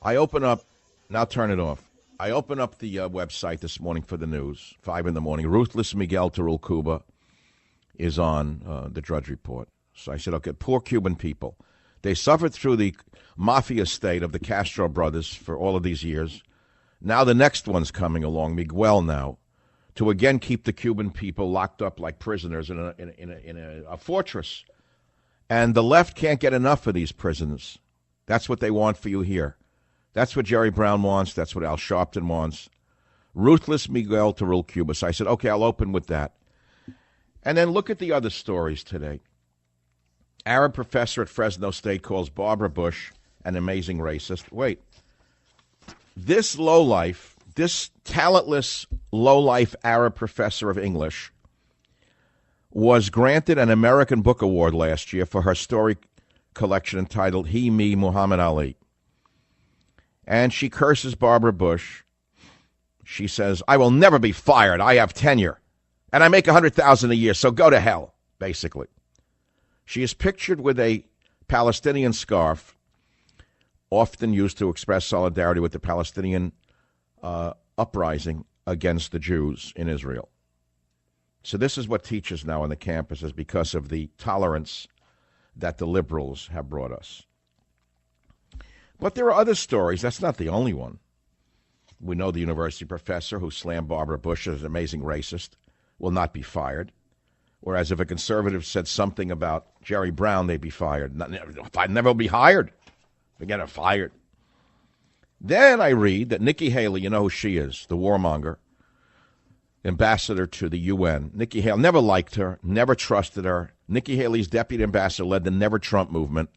I open up, now turn it off. I open up the website this morning for the news, 5 in the morning. Ruthless Miguel Torul Cuba is on the Drudge Report. So I said, okay, poor Cuban people. They suffered through the mafia state of the Castro brothers for all of these years. Now the next one's coming along, Miguel now, to again keep the Cuban people locked up like prisoners in a fortress. And the left can't get enough of these prisoners. That's what they want for you here. That's what Jerry Brown wants. That's what Al Sharpton wants. Ruthless Miguel Torul Cuba. So I said, okay, I'll open with that. And then look at the other stories today. Arab professor at Fresno State calls Barbara Bush an amazing racist. Wait. This lowlife, this talentless lowlife Arab professor of English was granted an American Book Award last year for her story collection entitled He, Me, Muhammad Ali. And she curses Barbara Bush. She says, I will never be fired. I have tenure. And I make $100,000 a year, so go to hell, basically. She is pictured with a Palestinian scarf, often used to express solidarity with the Palestinian uprising against the Jews in Israel. So this is what teaches now on the campuses because of the tolerance that the liberals have brought us. But there are other stories. That's not the only one. We know the university professor who slammed Barbara Bush as an amazing racist will not be fired. Whereas if a conservative said something about Jerry Brown, they'd be fired. I'd never be hired. Forget it, fired. Then I read that Nikki Haley, you know who she is, the warmonger, ambassador to the UN. Nikki Haley, never liked her, never trusted her. Nikki Haley's deputy ambassador led the Never Trump movement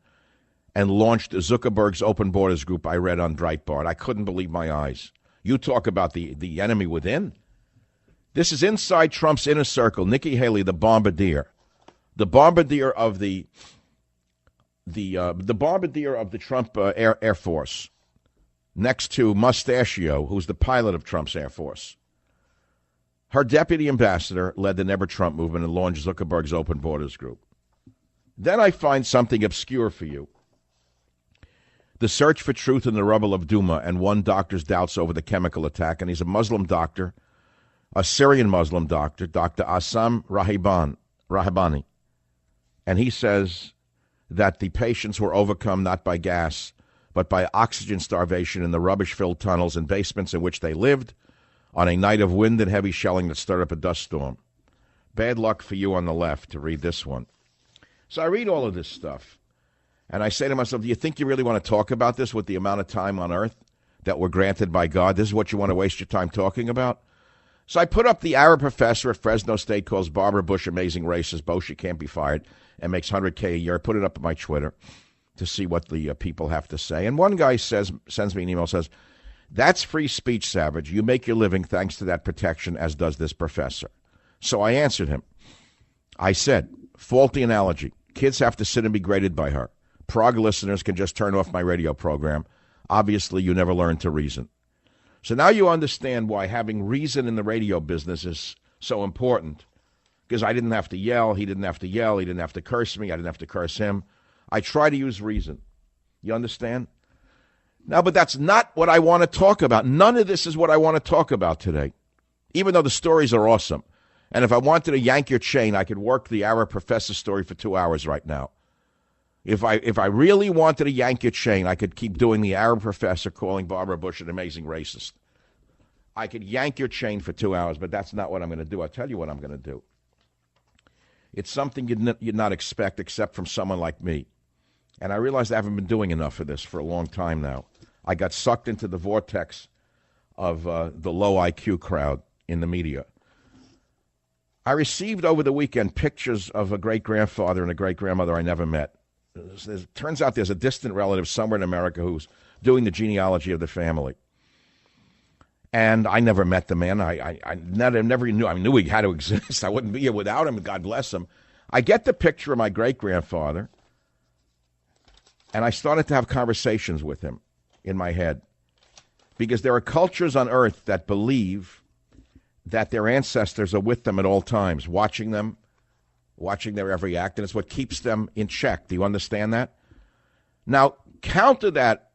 and launched Zuckerberg's Open Borders group I read on Breitbart. I couldn't believe my eyes. You talk about the enemy within. This is inside Trump's inner circle. Nikki Haley, the bombardier of the bombardier of the Trump Air Force, next to Mustachio, who's the pilot of Trump's Air Force. Her deputy ambassador led the Never Trump movement and launched Zuckerberg's Open Borders group. Then I find something obscure for you. The search for truth in the rubble of Douma and one doctor's doubts over the chemical attack, and he's a Muslim doctor, a Syrian Muslim doctor, Dr. Assam Rahabani. And he says that the patients were overcome not by gas, but by oxygen starvation in the rubbish-filled tunnels and basements in which they lived on a night of wind and heavy shelling that stirred up a dust storm. Bad luck for you on the left to read this one. So I read all of this stuff, and I say to myself, do you think you really want to talk about this with the amount of time on earth that we're granted by God? This is what you want to waste your time talking about? So I put up the Arab professor at Fresno State calls Barbara Bush amazing racist. Bush, can't be fired, and makes $100K a year. I put it up on my Twitter to see what the people have to say. And one guy sends me an email, says, that's free speech, Savage. You make your living thanks to that protection, as does this professor. So I answered him. I said, faulty analogy. Kids have to sit and be graded by her. Prague listeners can just turn off my radio program. Obviously, you never learn to reason. So now you understand why having reason in the radio business is so important. Because I didn't have to yell. He didn't have to yell. He didn't have to curse me. I didn't have to curse him. I try to use reason. You understand? Now, but that's not what I want to talk about. None of this is what I want to talk about today, even though the stories are awesome. And if I wanted to yank your chain, I could work the Arab professor story for 2 hours right now. If I really wanted to yank your chain, I could keep doing the Arab professor calling Barbara Bush an amazing racist. I could yank your chain for 2 hours, but that's not what I'm going to do. I'll tell you what I'm going to do. It's something you'd not expect except from someone like me. And I realized I haven't been doing enough of this for a long time now. I got sucked into the vortex of the low IQ crowd in the media. I received over the weekend pictures of a great-grandfather and a great-grandmother I never met. It turns out there's a distant relative somewhere in America who's doing the genealogy of the family. And I never met the man. I never knew. I knew he had to exist. I wouldn't be here without him, God bless him. I get the picture of my great-grandfather, and I started to have conversations with him in my head. Because there are cultures on earth that believe that their ancestors are with them at all times, watching them, watching their every act, and it's what keeps them in check. Do you understand that? Now, counter that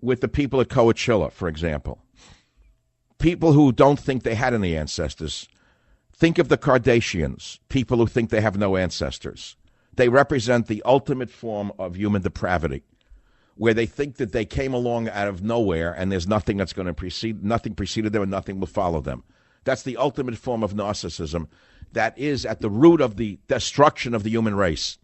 with the people at Coachella, for example. People who don't think they had any ancestors. Think of the Kardashians, people who think they have no ancestors. They represent the ultimate form of human depravity, where they think that they came along out of nowhere and there's nothing that's going to precede, nothing preceded them and nothing will follow them. That's the ultimate form of narcissism that is at the root of the destruction of the human race.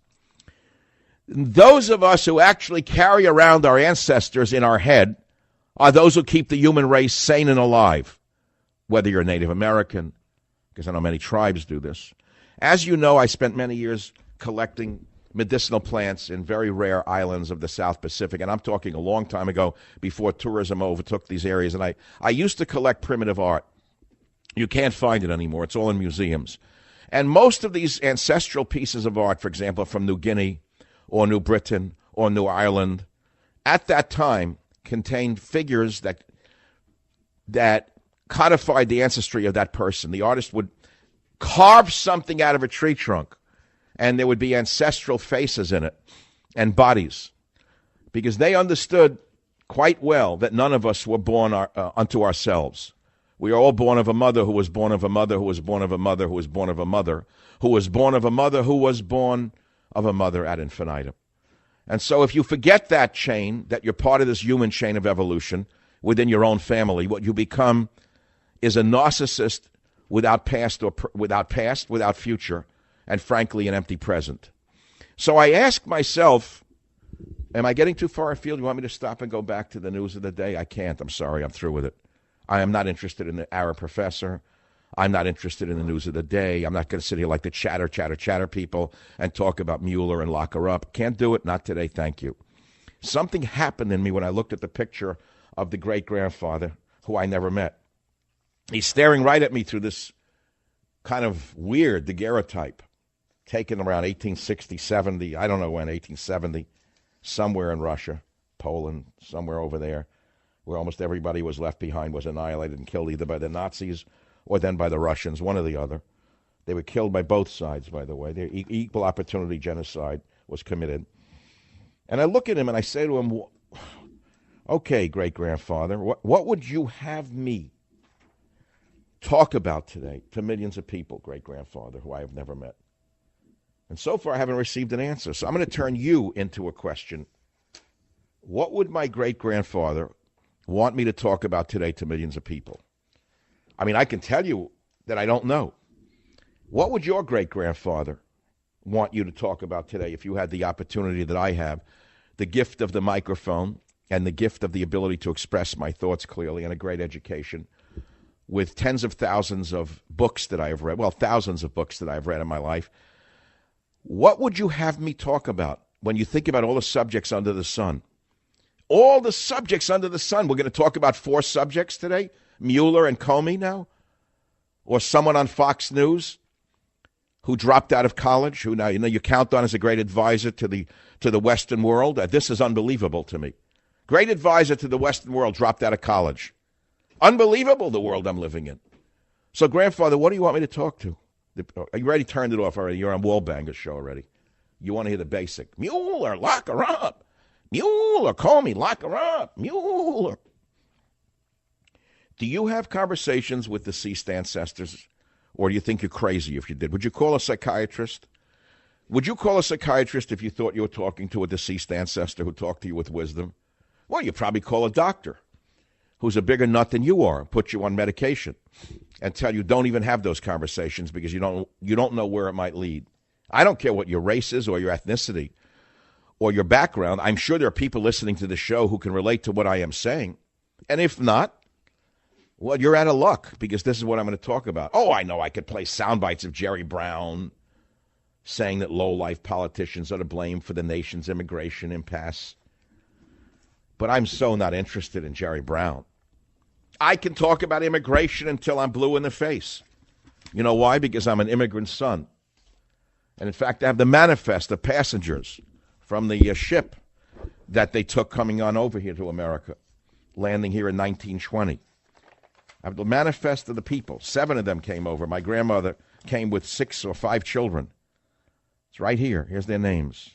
Those of us who actually carry around our ancestors in our head are those who keep the human race sane and alive, whether you're Native American, because I know many tribes do this. As you know, I spent many years collecting medicinal plants in very rare islands of the South Pacific, and I'm talking a long time ago before tourism overtook these areas, and I used to collect primitive art. You can't find it anymore. It's all in museums. And most of these ancestral pieces of art, for example, from New Guinea or New Britain or New Ireland, at that time contained figures that codified the ancestry of that person. The artist would carve something out of a tree trunk, and there would be ancestral faces in it and bodies, because they understood quite well that none of us were born unto ourselves. We are all born of a mother who was born of a mother who was born of a mother who was born of a mother who was born of a mother who was born of a mother ad infinitum. And so if you forget that chain, that you're part of this human chain of evolution within your own family, what you become is a narcissist without past, without future, and frankly, an empty present. So I ask myself, am I getting too far afield? You want me to stop and go back to the news of the day? I can't. I'm sorry. I'm through with it. I am not interested in the Arab professor. I'm not interested in the news of the day. I'm not going to sit here like the chatter people and talk about Mueller and lock her up. Can't do it. Not today. Thank you. Something happened in me when I looked at the picture of the great-grandfather who I never met. He's staring right at me through this kind of weird daguerreotype taken around 1860, 70, I don't know when, 1870, somewhere in Russia, Poland, somewhere over there, where almost everybody was left behind, was annihilated and killed either by the Nazis or then by the Russians, one or the other. They were killed by both sides, by the way. Their equal opportunity genocide was committed. And I look at him and I say to him, okay, great-grandfather, what would you have me talk about today to millions of people, great-grandfather, who I have never met? And so far I haven't received an answer. So I'm going to turn you into a question. What would my great-grandfather want me to talk about today to millions of people? I mean, I can tell you that I don't know. What would your great-grandfather want you to talk about today if you had the opportunity that I have, the gift of the microphone and the gift of the ability to express my thoughts clearly and a great education with tens of thousands of books that I have read, well, thousands of books that I've read in my life? What would you have me talk about when you think about all the subjects under the sun? All the subjects under the sun. We're going to talk about 4 subjects today. Mueller and Comey now? Or someone on Fox News who dropped out of college, who now you count on as a great advisor to the Western world? This is unbelievable to me. Great advisor to the Western world, dropped out of college. Unbelievable, the world I'm living in. So, grandfather, what do you want me to talk to? You already turned it off already. You're on Wallbanger's show already. You want to hear the basic. Mueller, lock her up. Mueller, Comey, lock her up. Mueller. Do you have conversations with deceased ancestors, or do you think you're crazy if you did? Would you call a psychiatrist? Would you call a psychiatrist if you thought you were talking to a deceased ancestor who talked to you with wisdom? Well, you'd probably call a doctor who's a bigger nut than you are, put you on medication, and tell you don't even have those conversations because you don't know where it might lead. I don't care what your race is or your ethnicity or your background. I'm sure there are people listening to the show who can relate to what I am saying. And if not, well, you're out of luck because this is what I'm going to talk about. Oh, I know I could play sound bites of Jerry Brown saying that low-life politicians are to blame for the nation's immigration impasse. But I'm so not interested in Jerry Brown. I can talk about immigration until I'm blue in the face. You know why? Because I'm an immigrant son. And in fact, I have the manifest of passengers from the ship that they took coming on over here to America, landing here in 1920. I have the manifest of the people. 7 of them came over. My grandmother came with 6 or 5 children. It's right here. Here's their names.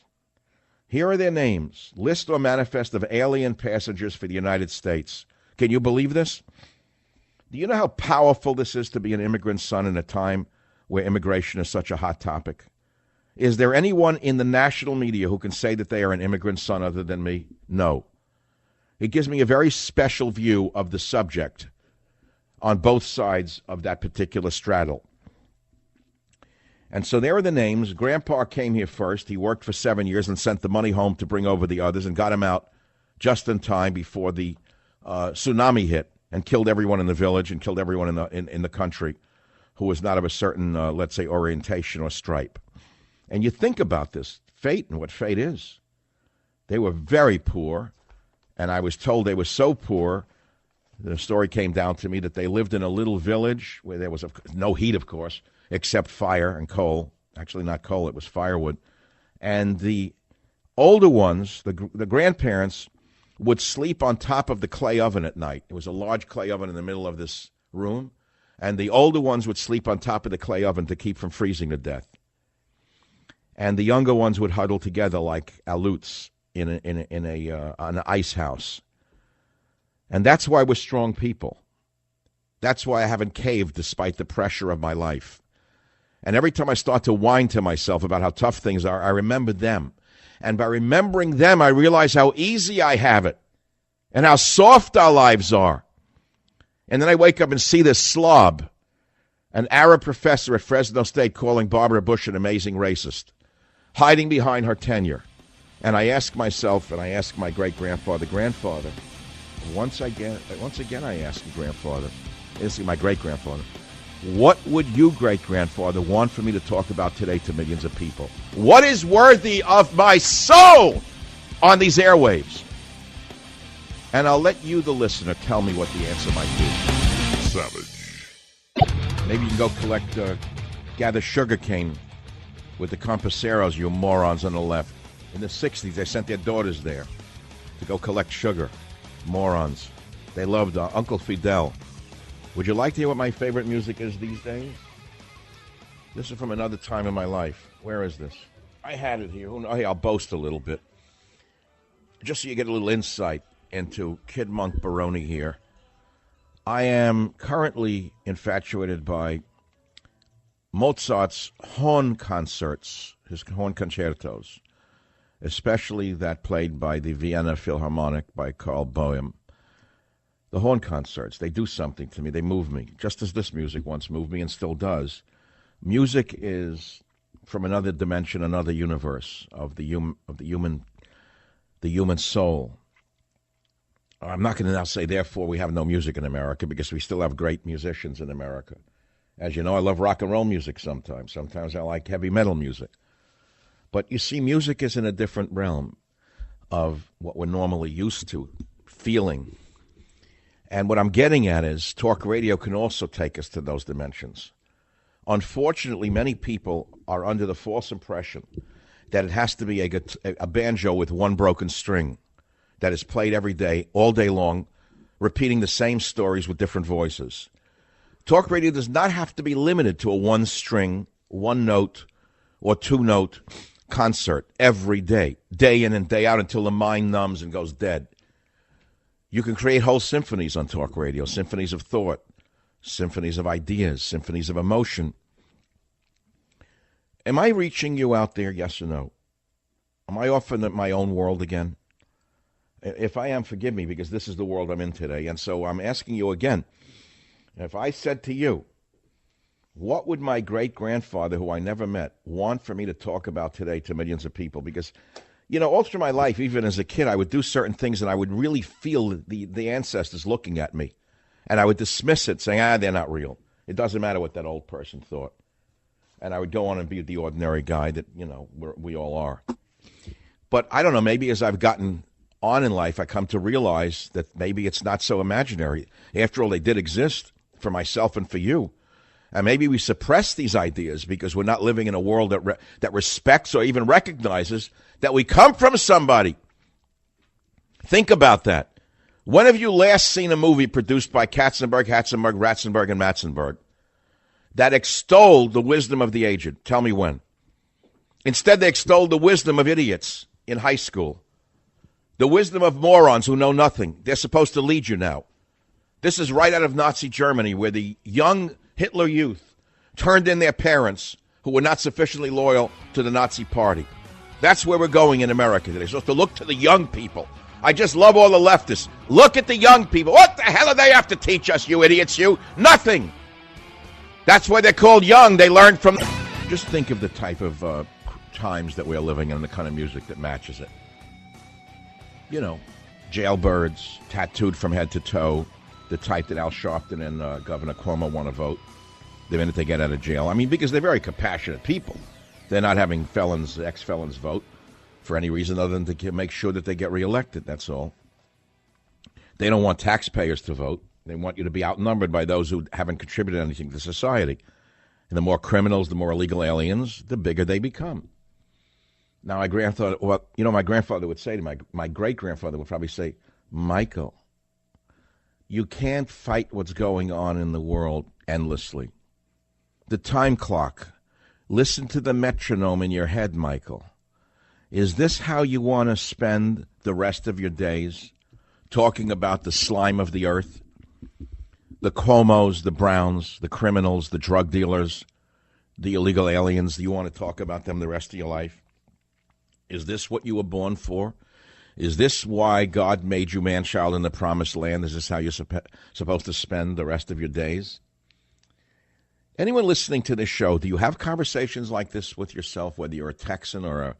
Here are their names. List or manifest of alien passengers for the United States. Can you believe this? Do you know how powerful this is to be an immigrant son in a time where immigration is such a hot topic? Is there anyone in the national media who can say that they are an immigrant son other than me? No. It gives me a very special view of the subject on both sides of that particular straddle. And so there are the names. Grandpa came here first. He worked for 7 years and sent the money home to bring over the others and got him out just in time before the tsunami hit and killed everyone in the village and killed everyone in the country who was not of a certain, let's say, orientation or stripe. And you think about this, fate and what fate is. They were very poor, and I was told they were so poor, the story came down to me that they lived in a little village where there was no heat, of course, except fire and coal. Actually, not coal, it was firewood. And the older ones, the grandparents, would sleep on top of the clay oven at night. It was a large clay oven in the middle of this room, and the older ones would sleep on top of the clay oven to keep from freezing to death. And the younger ones would huddle together like aleuts in an ice house. And that's why we're strong people. That's why I haven't caved despite the pressure of my life. And every time I start to whine to myself about how tough things are, I remember them. And by remembering them, I realize how easy I have it and how soft our lives are. And then I wake up and see this slob, an Arab professor at Fresno State calling Barbara Bush an amazing racist, hiding behind her tenure. And I ask myself, and I ask my great-grandfather, once again I ask my great-grandfather, what would you, great-grandfather, want for me to talk about today to millions of people? What is worthy of my soul on these airwaves? And I'll let you, the listener, tell me what the answer might be. Savage. Maybe you can go gather sugar cane with the Compaseros, you morons on the left. In the 60s, they sent their daughters there to go collect sugar. Morons. They loved Uncle Fidel. Would you like to hear what my favorite music is these days? This is from another time in my life. Where is this? I had it here. Hey, I'll boast a little bit. Just so you get a little insight into Kid Monk Baroni here. I am currently infatuated by Mozart's horn concerts, his horn concertos, especially that played by the Vienna Philharmonic by Karl Boehm. The horn concerts, they do something to me. They move me, just as this music once moved me and still does. Music is from another dimension, another universe of the human soul. I'm not going to now say, therefore, we have no music in America, because we still have great musicians in America. As you know, I love rock and roll music sometimes. Sometimes I like heavy metal music. But you see, music is in a different realm of what we're normally used to feeling. And what I'm getting at is talk radio can also take us to those dimensions. Unfortunately, many people are under the false impression that it has to be a banjo with one broken string that is played every day, all day long, repeating the same stories with different voices. Talk radio does not have to be limited to a one-string, one-note, or two-note concert every day, day in and day out, until the mind numbs and goes dead. You can create whole symphonies on talk radio, symphonies of thought, symphonies of ideas, symphonies of emotion. Am I reaching you out there, yes or no? Am I off in my own world again? If I am, forgive me, because this is the world I'm in today. And so I'm asking you again, if I said to you, what would my great-grandfather, who I never met, want for me to talk about today to millions of people? Because, you know, all through my life, even as a kid, I would do certain things and I would really feel the ancestors looking at me. And I would dismiss it, saying, they're not real. It doesn't matter what that old person thought. And I would go on and be the ordinary guy that, you know, we all are. But I don't know, maybe as I've gotten on in life, I come to realize that maybe it's not so imaginary. After all, they did exist for myself and for you. And maybe we suppress these ideas because we're not living in a world that respects or even recognizes that we come from somebody. Think about that. When have you last seen a movie produced by Katzenberg, Ratzenberg, and Matzenberg that extolled the wisdom of the aged? Tell me when. Instead, they extolled the wisdom of idiots in high school. The wisdom of morons who know nothing. They're supposed to lead you now. This is right out of Nazi Germany, where the young Hitler youth turned in their parents who were not sufficiently loyal to the Nazi party. That's where we're going in America today. We're supposed to look to the young people. I just love all the leftists. Look at the young people. What the hell do they have to teach us, you idiots, you? Nothing. That's why they're called young. They learned from... Just think of the type of times that we're living in and the kind of music that matches it. You know, jailbirds, tattooed from head to toe, the type that Al Sharpton and Governor Cuomo want to vote the minute they get out of jail. I mean, because they're very compassionate people. They're not having felons, ex-felons vote for any reason other than to make sure that they get reelected, that's all. They don't want taxpayers to vote. They want you to be outnumbered by those who haven't contributed anything to society. And the more criminals, the more illegal aliens, the bigger they become. Now, my grandfather, my grandfather would say to my great-grandfather would probably say, Michael, you can't fight what's going on in the world endlessly. The time clock. Listen to the metronome in your head, Michael. Is this how you want to spend the rest of your days? Talking about the slime of the earth? The Cuomos, the Browns, the criminals, the drug dealers, the illegal aliens. Do you want to talk about them the rest of your life? Is this what you were born for? Is this why God made you man-child in the promised land? Is this how you're supposed to spend the rest of your days? Anyone listening to this show, do you have conversations like this with yourself, whether you're a Texan or a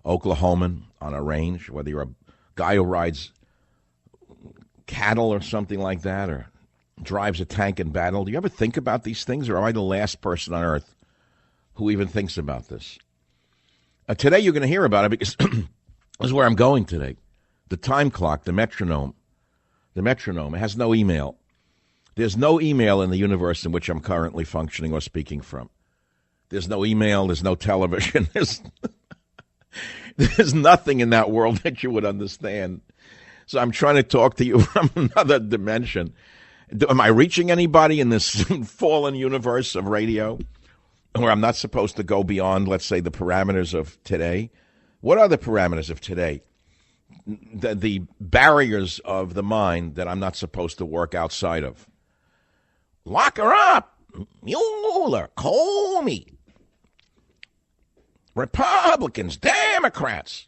Oklahoman on a range, whether you're a guy who rides cattle or something like that, or drives a tank in battle? Do you ever think about these things, or am I the last person on earth who even thinks about this? Today you're going to hear about it because this is where I'm going today. The time clock, the metronome. The metronome. It has no email. There's no email in the universe in which I'm currently functioning or speaking from. There's no email. There's no television. There's nothing in that world that you would understand. So I'm trying to talk to you from another dimension. Am I reaching anybody in this fallen universe of radio where I'm not supposed to go beyond, let's say, the parameters of today? What are the parameters of today? The barriers of the mind that I'm not supposed to work outside of. Lock her up. Mueller, Comey. Republicans, Democrats.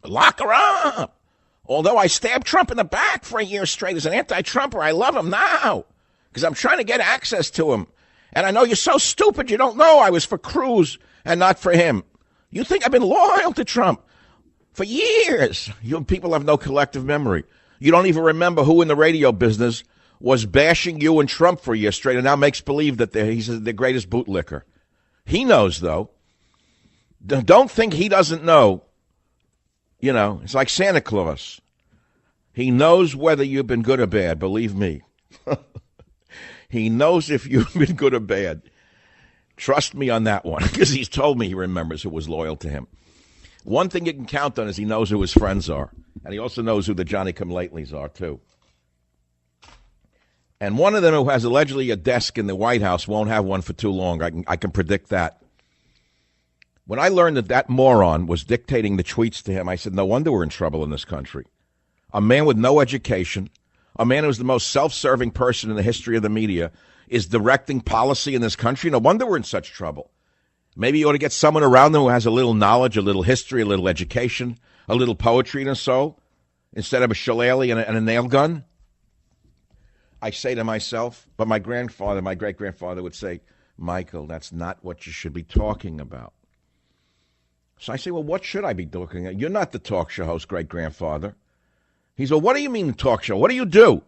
Lock her up. Although I stabbed Trump in the back for a year straight as an anti-Trumper, I love him now because I'm trying to get access to him. And I know you're so stupid you don't know I was for Cruz and not for him. You think I've been loyal to Trump for years. You people have no collective memory. You don't even remember who in the radio business was bashing you and Trump for a year straight and now makes believe that he's the greatest bootlicker. He knows, though. Don't think he doesn't know. You know, it's like Santa Claus. He knows whether you've been good or bad, believe me. He knows if you've been good or bad. Trust me on that one, because he's told me he remembers who was loyal to him. One thing you can count on is he knows who his friends are. And he also knows who the Johnny-come-latelys are, too. And one of them who has allegedly a desk in the White House won't have one for too long. I can predict that. When I learned that moron was dictating the tweets to him, I said, no wonder we're in trouble in this country. A man with no education, a man who's the most self-serving person in the history of the media, is directing policy in this country. No wonder we're in such trouble. Maybe you ought to get someone around them who has a little knowledge, a little history, a little education, a little poetry in his soul, instead of a shillelagh and a nail gun. I say to myself, but my grandfather, my great-grandfather would say, Michael, that's not what you should be talking about. So I say, well, what should I be talking about? You're not the talk show host, great-grandfather. He said, well, what do you mean talk show? What do you do?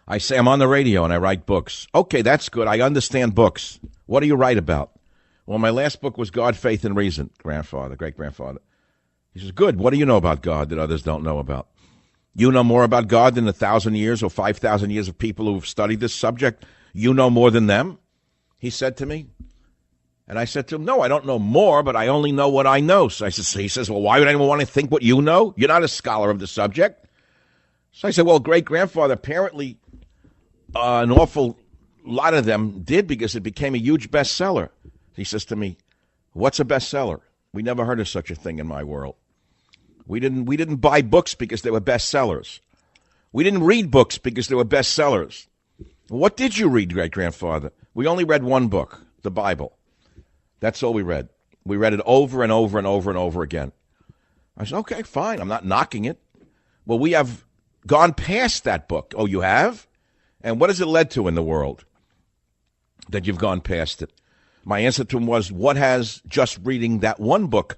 I say, I'm on the radio and I write books. Okay, that's good. I understand books. What do you write about? Well, my last book was God, Faith, and Reason, grandfather, great-grandfather. He says, good. What do you know about God that others don't know about? You know more about God than 1,000 years or 5,000 years of people who've studied this subject? You know more than them? He said to me. And I said to him, no, I don't know more, but I only know what I know. So he says, well, why would anyone want to think what you know? You're not a scholar of the subject. So I said, well, great-grandfather, apparently an awful lot of them did because it became a huge bestseller. He says to me, what's a bestseller? We never heard of such a thing in my world. We didn't buy books because they were bestsellers. We didn't read books because they were bestsellers. What did you read, great-grandfather? We only read one book, the Bible. That's all we read. We read it over and over and over and over again. I said, okay, fine. I'm not knocking it. Well, we have gone past that book. Oh, you have? And what has it led to in the world that you've gone past it? My answer to him was, what has just reading that one book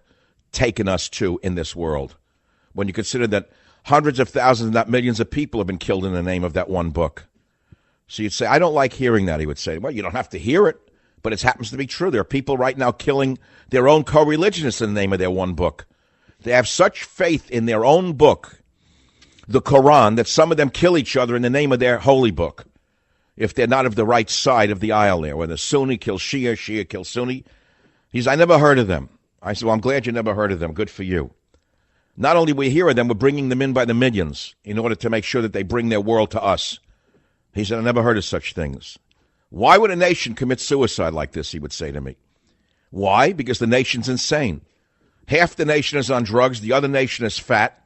taken us to in this world? When you consider that hundreds of thousands, if not millions of people have been killed in the name of that one book. So you'd say, I don't like hearing that. He would say, well, you don't have to hear it, but it happens to be true. There are people right now killing their own co-religionists in the name of their one book. They have such faith in their own book, the Quran, that some of them kill each other in the name of their holy book, if they're not of the right side of the aisle there, where the Sunni kills Shia, Shia kills Sunni. I never heard of them. I said, well, I'm glad you never heard of them. Good for you. Not only we hear of them, we're bringing them in by the millions in order to make sure that they bring their world to us. He said, I never heard of such things. Why would a nation commit suicide like this, he would say to me. Why? Because the nation's insane. Half the nation is on drugs, the other nation is fat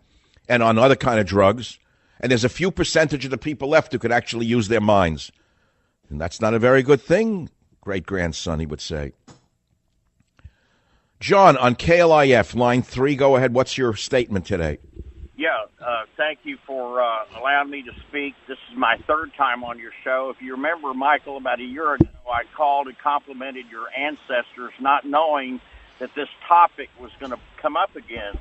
and on other kind of drugs, and there's a few percentage of the people left who could actually use their minds. And that's not a very good thing, great-grandson, he would say. John, on KLIF, line 3, go ahead. What's your statement today? Yeah, thank you for allowing me to speak. This is my third time on your show. If you remember, Michael, about a year ago, I called and complimented your ancestors, not knowing that this topic was going to come up again.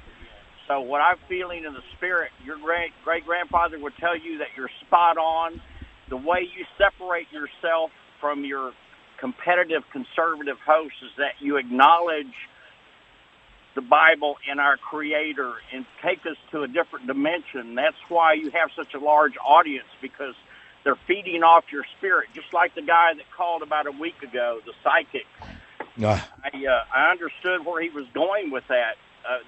So what I'm feeling in the spirit, your great-grandfather would tell you that you're spot on. The way you separate yourself from your competitive conservative hosts is that you acknowledge the Bible and our Creator and take us to a different dimension. That's why you have such a large audience, because they're feeding off your spirit, just like the guy that called about a week ago, the psychic. I understood where he was going with that.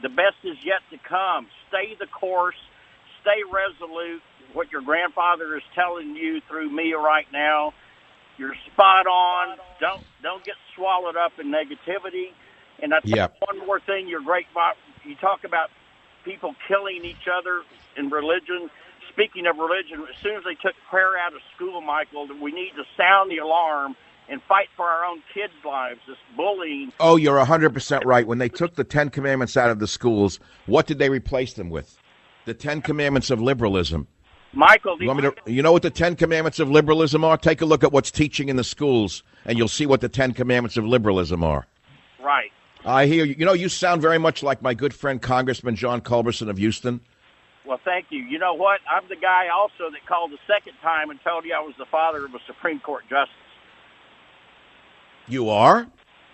The best is yet to come. Stay the course. Stay resolute. What your grandfather is telling you through me right now, you're spot on. Don't get swallowed up in negativity. And I think one more thing, you talk about people killing each other in religion. Speaking of religion, as soon as they took prayer out of school, Michael, we need to sound the alarm and fight for our own kids' lives, this bullying. Oh, you're 100% right. When they took the Ten Commandments out of the schools, what did they replace them with? The Ten Commandments of liberalism. Michael, you know what the Ten Commandments of liberalism are? Take a look at what's teaching in the schools, and you'll see what the Ten Commandments of liberalism are. Right. I hear you. You know, you sound very much like my good friend Congressman John Culberson of Houston. Well, thank you. You know what? I'm the guy also that called the second time and told you I was the father of a Supreme Court justice. You are?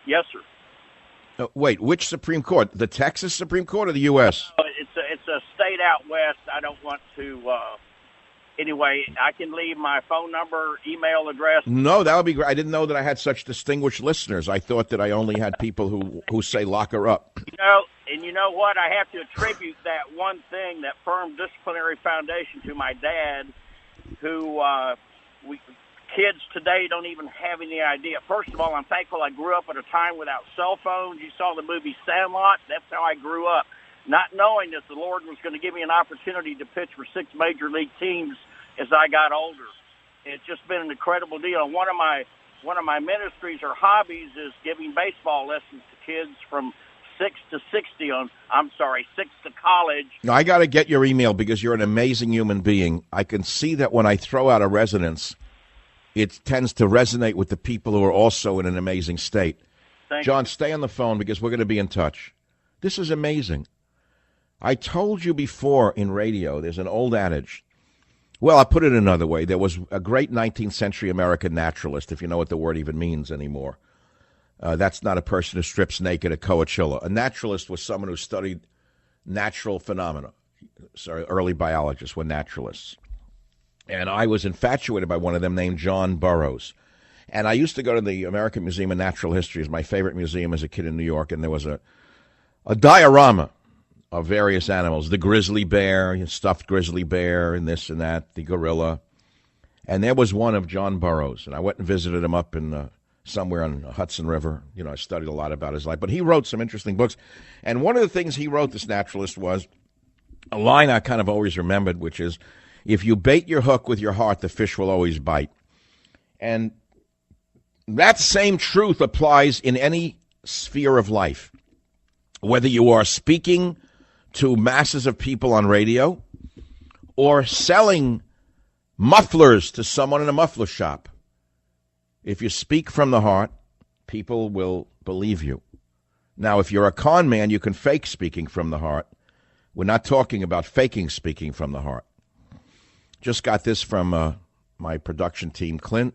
Yes, sir. Wait, which Supreme Court? The Texas Supreme Court or the U.S.? It's a state out west. I don't want to... Anyway, I can leave my phone number, email address. No, that would be great. I didn't know that I had such distinguished listeners. I thought that I only had people who say lock her up. You know what? I have to attribute that one thing, that firm disciplinary foundation, to my dad, who kids today don't even have any idea. First of all, I'm thankful I grew up at a time without cell phones. You saw the movie Sandlot. That's how I grew up. Not knowing that the Lord was going to give me an opportunity to pitch for 6 major league teams as I got older. It's just been an incredible deal. One of my ministries or hobbies is giving baseball lessons to kids from 6 to 60 6 to college. Now, I got to get your email because you're an amazing human being. I can see that when I throw out a resonance, it tends to resonate with the people who are also in an amazing state. John, stay on the phone because we're going to be in touch. This is amazing. I told you before in radio, there's an old adage. Well, I'll put it another way. There was a great 19th century American naturalist, if you know what the word even means anymore. That's not a person who strips naked at Coachella. A naturalist was someone who studied natural phenomena. Sorry, early biologists were naturalists. And I was infatuated by one of them named John Burroughs. And I used to go to the American Museum of Natural History. It was my favorite museum as a kid in New York. And there was a diorama of various animals, the grizzly bear, stuffed grizzly bear, and this and that, the gorilla. And there was one of John Burroughs, and I went and visited him up in somewhere on the Hudson River. I studied a lot about his life. But he wrote some interesting books. And one of the things he wrote, this naturalist, was a line I kind of always remembered, which is, if you bait your hook with your heart, the fish will always bite. And that same truth applies in any sphere of life. Whether you are speaking to masses of people on radio or selling mufflers to someone in a muffler shop, if you speak from the heart, people will believe you. Now, if you're a con man, you can fake speaking from the heart. We're not talking about faking speaking from the heart. Just got this from my production team, Clint.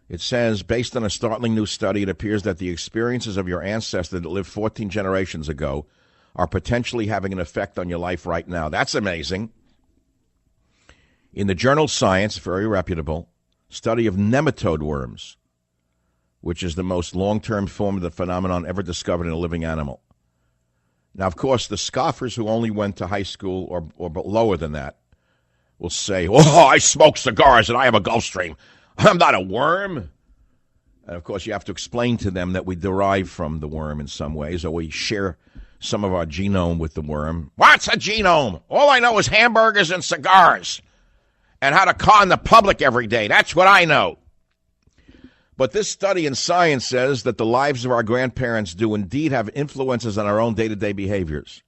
It says, based on a startling new study, it appears that the experiences of your ancestor that lived 14 generations ago are potentially having an effect on your life right now. That's amazing. In the journal Science, very reputable, study of nematode worms, which is the most long-term form of the phenomenon ever discovered in a living animal. Now, of course, the scoffers who only went to high school or lower than that will say, oh, I smoke cigars and I have a Gulfstream. I'm not a worm. And, of course, you have to explain to them that we derive from the worm in some ways, or we share some of our genome with the worm. What's a genome? All I know is hamburgers and cigars and how to con the public every day. That's what I know. But this study in Science says that the lives of our grandparents do indeed have influences on our own day-to-day behaviors,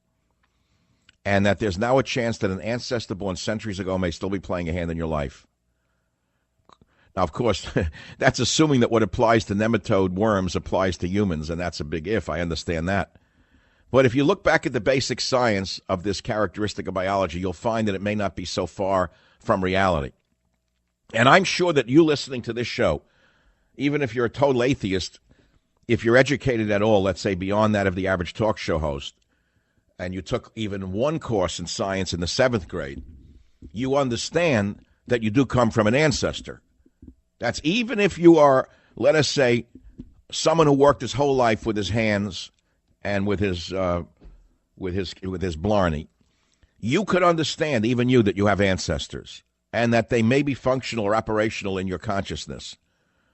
and that there's now a chance that an ancestor born centuries ago may still be playing a hand in your life. Now, of course, that's assuming that what applies to nematode worms applies to humans, and that's a big if. I understand that. But if you look back at the basic science of this characteristic of biology, you'll find that it may not be so far from reality. And I'm sure that you listening to this show, even if you're a total atheist, if you're educated at all, let's say beyond that of the average talk show host, and you took even one course in science in the 7th grade, you understand that you do come from an ancestor. That's even if you are, let us say, someone who worked his whole life with his hands and with his blarney. You could understand, even you, that you have ancestors and that they may be functional or operational in your consciousness,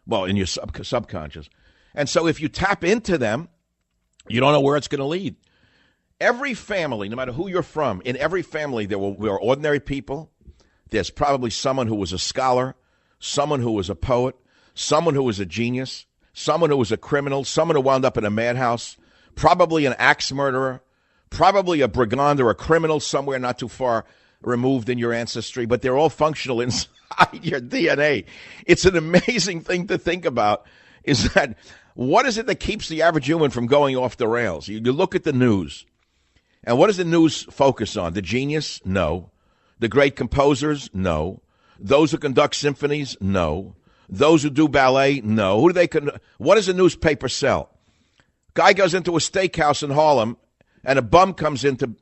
well, in your subconscious. And so if you tap into them, you don't know where it's going to lead. Every family, no matter who you're from, in every family there are ordinary people. There's probably someone who was a scholar, someone who was a poet, someone who was a genius, someone who was a criminal, someone who wound up in a madhouse, probably an axe murderer, probably a brigand or a criminal somewhere not too far removed in your ancestry, but they're all functional inside your DNA. It's an amazing thing to think about, is that what is it that keeps the average human from going off the rails? You look at the news, and what does the news focus on? The genius? No. The great composers? No. Those who conduct symphonies? No. Those who do ballet? No. What does a newspaper sell? Guy goes into a steakhouse in Harlem, and a bum comes in to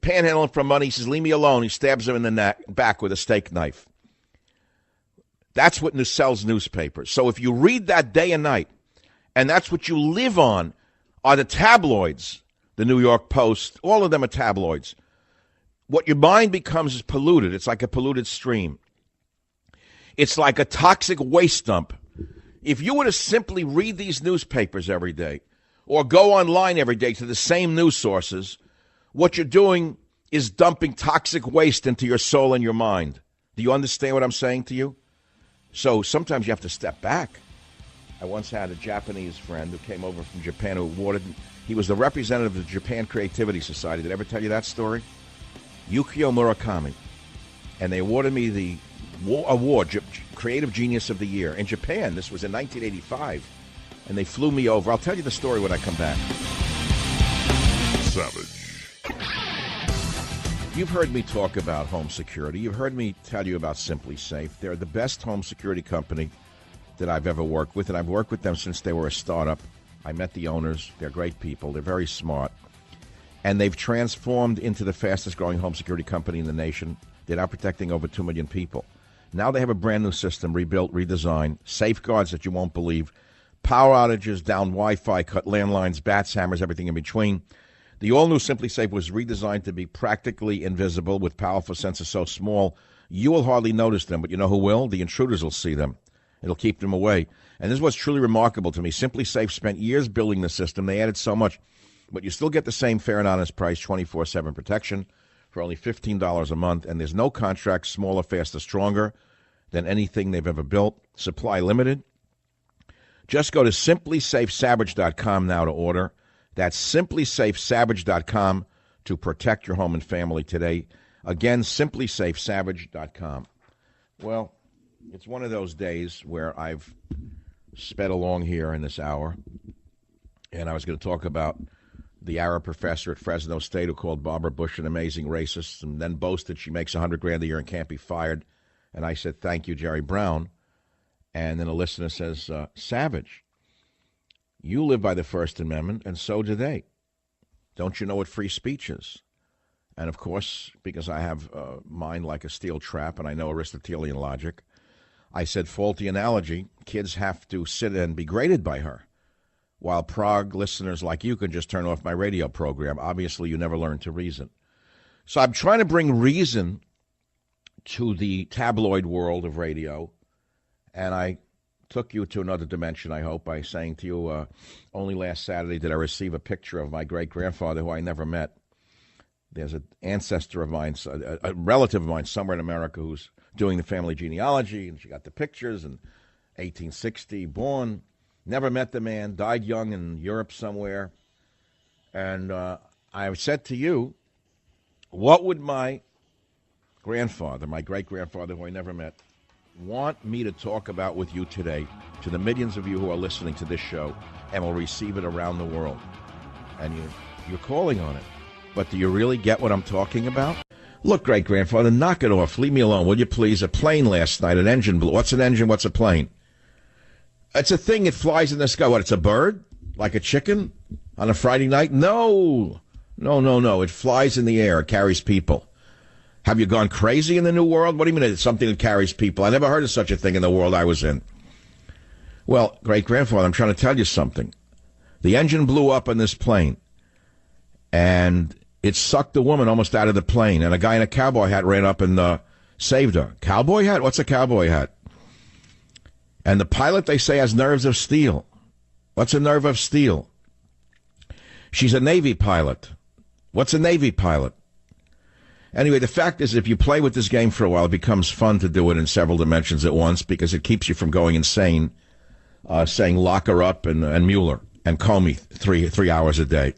panhandling for money. He says, leave me alone. He stabs him in the back with a steak knife. That's what sells newspapers. So if you read that day and night, and that's what you live on, are the tabloids, the New York Post, all of them are tabloids. What your mind becomes is polluted. It's like a polluted stream. It's like a toxic waste dump. If you were to simply read these newspapers every day or go online every day to the same news sources, what you're doing is dumping toxic waste into your soul and your mind. Do you understand what I'm saying to you? So sometimes you have to step back. I once had a Japanese friend who came over from Japan who awarded, he was the representative of the Japan Creativity Society. Did I ever tell you that story? Yukio Murakami. And they awarded me the award, Creative Genius of the Year, in Japan. This was in 1985. And they flew me over. I'll tell you the story when I come back. Savage. You've heard me talk about home security. You've heard me tell you about Simply Safe. They're the best home security company that I've ever worked with, and I've worked with them since they were a startup. I met the owners. They're great people. They're very smart. And they've transformed into the fastest-growing home security company in the nation. They're now protecting over 2 million people. Now they have a brand-new system, rebuilt, redesigned, safeguards that you won't believe, power outages, down Wi-Fi, cut landlines, bats, hammers, everything in between. The all-new Simply Safe was redesigned to be practically invisible with powerful sensors so small you will hardly notice them, but you know who will? The intruders will see them. It'll keep them away. And this is what's truly remarkable to me. Simply Safe spent years building the system. They added so much, but you still get the same fair and honest price, 24/7 protection for only $15 a month. And there's no contract, smaller, faster, stronger than anything they've ever built. Supply limited. Just go to simplysafesavage.com now to order. That's simplysafesavage.com to protect your home and family today. Again, simplysafesavage.com. Well, it's one of those days where I've sped along here in this hour, and I was going to talk about the Arab professor at Fresno State who called Barbara Bush an amazing racist and then boasted she makes $100,000 a year and can't be fired. And I said, thank you, Jerry Brown. And then a listener says, Savage, you live by the First Amendment, and so do they. Don't you know what free speech is? And, of course, because I have a mind like a steel trap and I know Aristotelian logic, I said, faulty analogy, kids have to sit and be graded by her, while Prague listeners like you can just turn off my radio program. Obviously, you never learn to reason. So I'm trying to bring reason to the tabloid world of radio, and I took you to another dimension, I hope, by saying to you, only last Saturday did I receive a picture of my great-grandfather, who I never met. There's an ancestor of mine, a relative of mine somewhere in America who's doing the family genealogy, and she got the pictures, and 1860, born, never met the man, died young in Europe somewhere. And I said to you, what would my grandfather, my great-grandfather, who I never met, want me to talk about with you today, to the millions of you who are listening to this show and will receive it around the world? And you're calling on it. But do you really get what I'm talking about? Look, great-grandfather, knock it off. Leave me alone, will you please? A plane last night, an engine blew. What's an engine? What's a plane? It's a thing that flies in the sky. What, it's a bird? Like a chicken on a Friday night? No. It flies in the air. It carries people. Have you gone crazy in the New World? What do you mean it's something that carries people? I never heard of such a thing in the world I was in. Well, great-grandfather, I'm trying to tell you something. The engine blew up on this plane, and it sucked the woman almost out of the plane, and a guy in a cowboy hat ran up and saved her. Cowboy hat? What's a cowboy hat? And the pilot, they say, has nerves of steel. What's a nerve of steel? She's a Navy pilot. What's a Navy pilot? Anyway, the fact is, if you play with this game for a while, it becomes fun to do it in several dimensions at once because it keeps you from going insane, saying lock her up and Mueller and Comey 3 hours a day.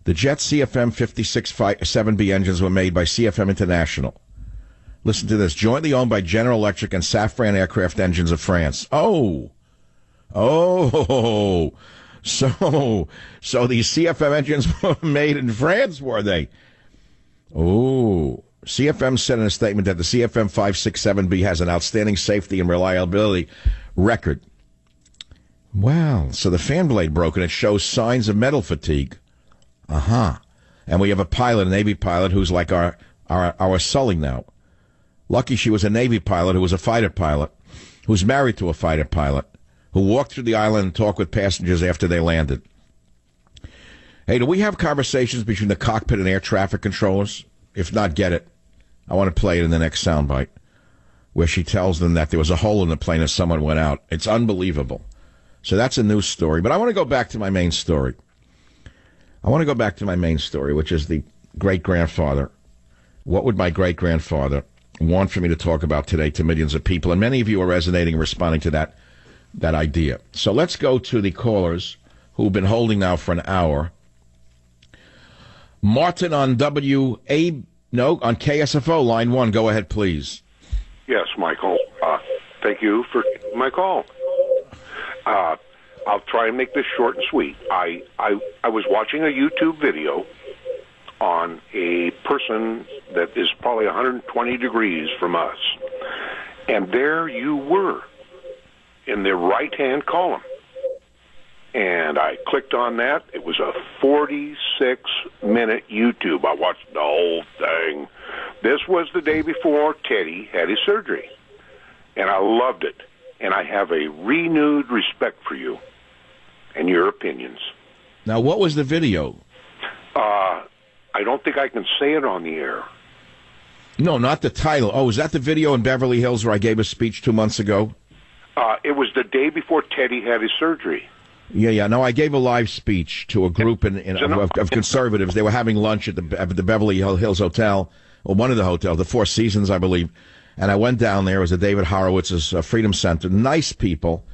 The jet CFM 56-7B engines were made by CFM International. Listen to this. Jointly owned by General Electric and Safran Aircraft Engines of France. So these CFM engines were made in France, were they? Oh, CFM said in a statement that the CFM 567B has an outstanding safety and reliability record. Well, so the fan blade broke and it shows signs of metal fatigue. And we have a pilot, a Navy pilot, who's like our Sully now. Lucky she was a Navy pilot who was a fighter pilot, who's married to a fighter pilot, who walked through the island and talked with passengers after they landed. Hey, do we have conversations between the cockpit and air traffic controllers? If not, get it. I want to play it in the next soundbite, where she tells them that there was a hole in the plane and someone went out. It's unbelievable. So that's a news story. But I want to go back to my main story. Which is the great-grandfather. What would my great-grandfather want for me to talk about today to millions of people? And many of you are resonating and responding to that idea. So let's go to the callers who've been holding now for an hour. Martin on on KSFO, line 1. Go ahead, please. Yes, Michael. Thank you for my call. I'll try and make this short and sweet. I was watching a YouTube video on a person that is probably 120 degrees from us. And there you were in the right-hand column. And I clicked on that. It was a 46-minute YouTube. I watched the whole thing. This was the day before Teddy had his surgery. And I loved it. And I have a renewed respect for you and your opinions. Now, what was the video? I don't think I can say it on the air. No, not the title. Oh, is that the video in Beverly Hills where I gave a speech 2 months ago? It was the day before Teddy had his surgery. Yeah. No, I gave a live speech to a group of conservatives. They were having lunch at the Beverly Hills Hotel, or one of the hotels, the Four Seasons, I believe. And I went down there. It was at David Horowitz's Freedom Center. Nice people.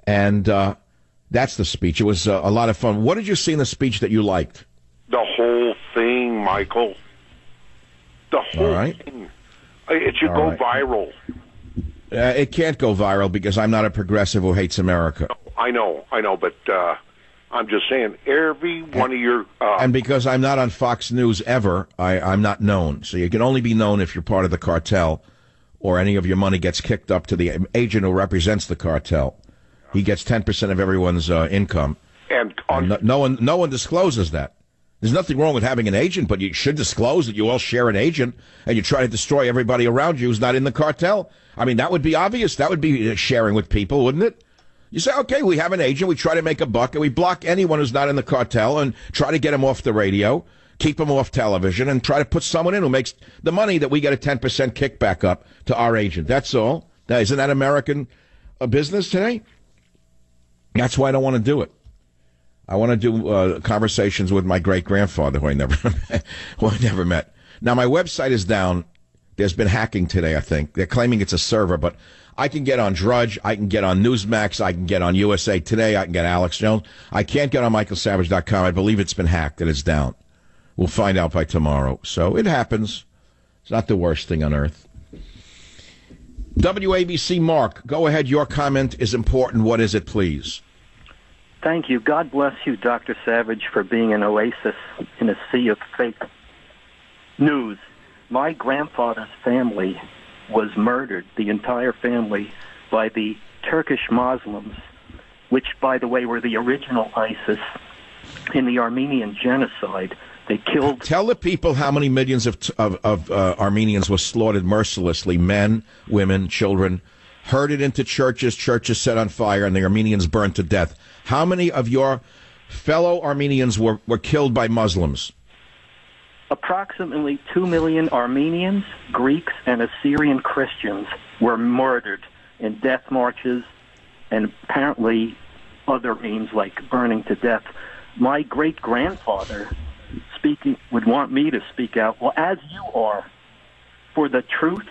And that's the speech. It was a lot of fun. What did you see in the speech that you liked? The whole thing, Michael. The whole thing. It should go viral. It can't go viral because I'm not a progressive who hates America. I know, but I'm just saying, every one of your... and because I'm not on Fox News ever, I'm not known. So you can only be known if you're part of the cartel or any of your money gets kicked up to the agent who represents the cartel. He gets 10% of everyone's income. And no one discloses that. There's nothing wrong with having an agent, but you should disclose that you all share an agent and you try to destroy everybody around you who's not in the cartel. I mean, that would be obvious. That would be sharing with people, wouldn't it? You say, okay, we have an agent, we try to make a buck, and we block anyone who's not in the cartel and try to get him off the radio, keep him off television, and try to put someone in who makes the money that we get a 10% kickback up to our agent. That's all. Now, isn't that American business today? That's why I don't want to do it. I want to do conversations with my great-grandfather, who I never met. Now, my website is down. There's been hacking today, I think. They're claiming it's a server, but I can get on Drudge. I can get on Newsmax. I can get on USA Today. I can get Alex Jones. I can't get on michaelsavage.com. I believe it's been hacked and it's down. We'll find out by tomorrow. So it happens. It's not the worst thing on earth. WABC Mark, go ahead. Your comment is important. What is it, please? Thank you. God bless you, Dr. Savage, for being an oasis in a sea of fake news. My grandfather's family was murdered, the entire family, by the Turkish Muslims, which, by the way, were the original ISIS in the Armenian genocide. They killed... Tell the people how many millions of Armenians were slaughtered mercilessly, men, women, children, herded into churches set on fire, and the Armenians burned to death. How many of your fellow Armenians were killed by Muslims? Approximately 2 million Armenians, Greeks, and Assyrian Christians were murdered in death marches and apparently other means like burning to death. My great-grandfather would want me to speak out, well, as you are, for the truth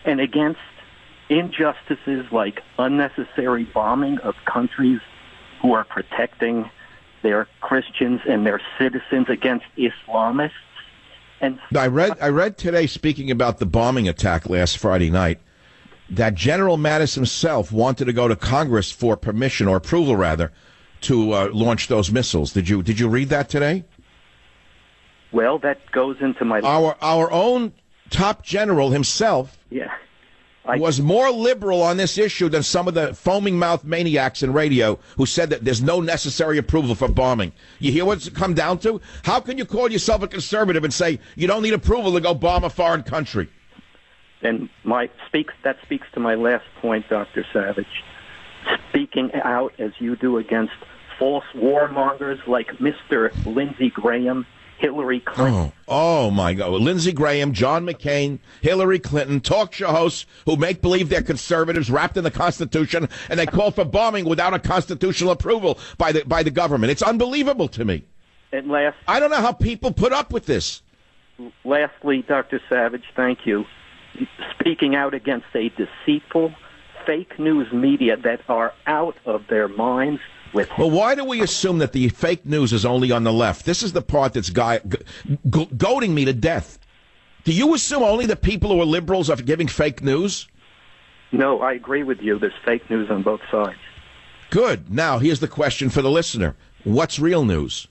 and against injustices like unnecessary bombing of countries who are protecting their Christians and their citizens against Islamists. And I read today, speaking about the bombing attack last Friday night, that General Mattis himself wanted to go to Congress for permission, or approval rather, to launch those missiles. Did you read that today? Well, that goes into my... Our own top general himself... Yeah. Was more liberal on this issue than some of the foaming-mouthed maniacs in radio who said that there's no necessary approval for bombing. You hear what it's come down to? How can you call yourself a conservative and say you don't need approval to go bomb a foreign country? And that speaks to my last point, Dr. Savage. Speaking out as you do against false warmongers like Mr. Lindsey Graham, Hillary Clinton. Oh, my God. Lindsey Graham, John McCain, Hillary Clinton, talk show hosts who make believe they're conservatives wrapped in the Constitution, and they call for bombing without a constitutional approval by the government. It's unbelievable to me. And I don't know how people put up with this. Lastly, Dr. Savage, thank you. Speaking out against a deceitful, fake news media that are out of their minds. Well, why do we assume that the fake news is only on the left? This is the part that's goading me to death. Do you assume only the people who are liberals are giving fake news? No, I agree with you. There's fake news on both sides. Good. Now, here's the question for the listener. What's real news?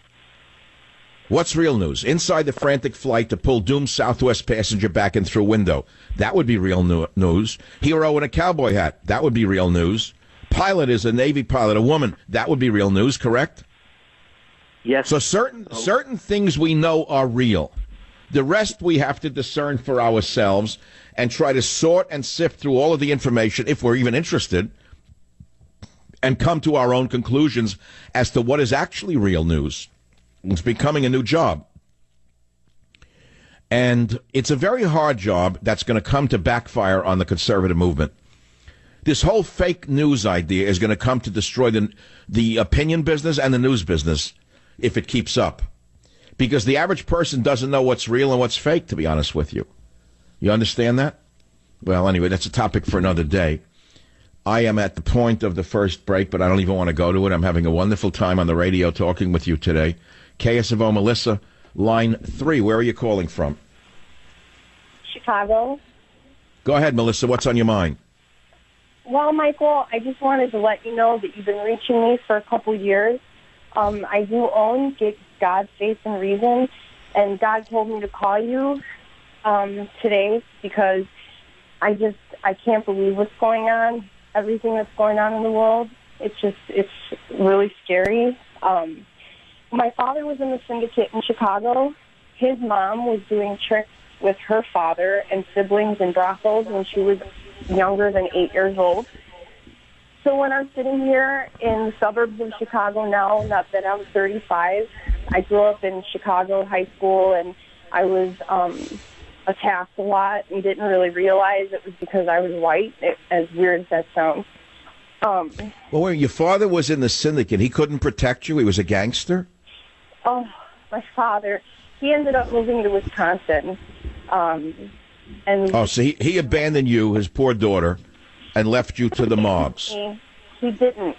What's real news? Inside the frantic flight to pull doomed Southwest passenger back in through window. That would be real news. Hero in a cowboy hat. That would be real news. Pilot is a Navy pilot, a woman. That would be real news, correct? Yes. So certain things we know are real. The rest we have to discern for ourselves and try to sort and sift through all of the information, if we're even interested, and come to our own conclusions as to what is actually real news. It's becoming a new job. And it's a very hard job that's going to come to backfire on the conservative movement. This whole fake news idea is going to come to destroy the opinion business and the news business if it keeps up. Because the average person doesn't know what's real and what's fake, to be honest with you. You understand that? Well, anyway, that's a topic for another day. I am at the point of the first break, but I don't even want to go to it. I'm having a wonderful time on the radio talking with you today. KSFO Melissa, line 3. Where are you calling from? Chicago. Go ahead, Melissa. What's on your mind? Well, Michael, I just wanted to let you know that you've been reaching me for a couple years. I do own God, Faith, and Reason, and God told me to call you today because I can't believe what's going on, everything that's going on in the world. It's really scary. My father was in the syndicate in Chicago. His mom was doing tricks with her father and siblings in brothels when she was younger than 8 years old. So when I'm sitting here in the suburbs of Chicago now, not that I'm 35, I grew up in Chicago high school, and I was attacked a lot and didn't really realize it was because I was white, as weird as that sounds. Well, wait, your father was in the syndicate. He couldn't protect you? He was a gangster? Oh, my father. He ended up moving to Wisconsin. So he abandoned you, his poor daughter, and left you to the mobs. He didn't.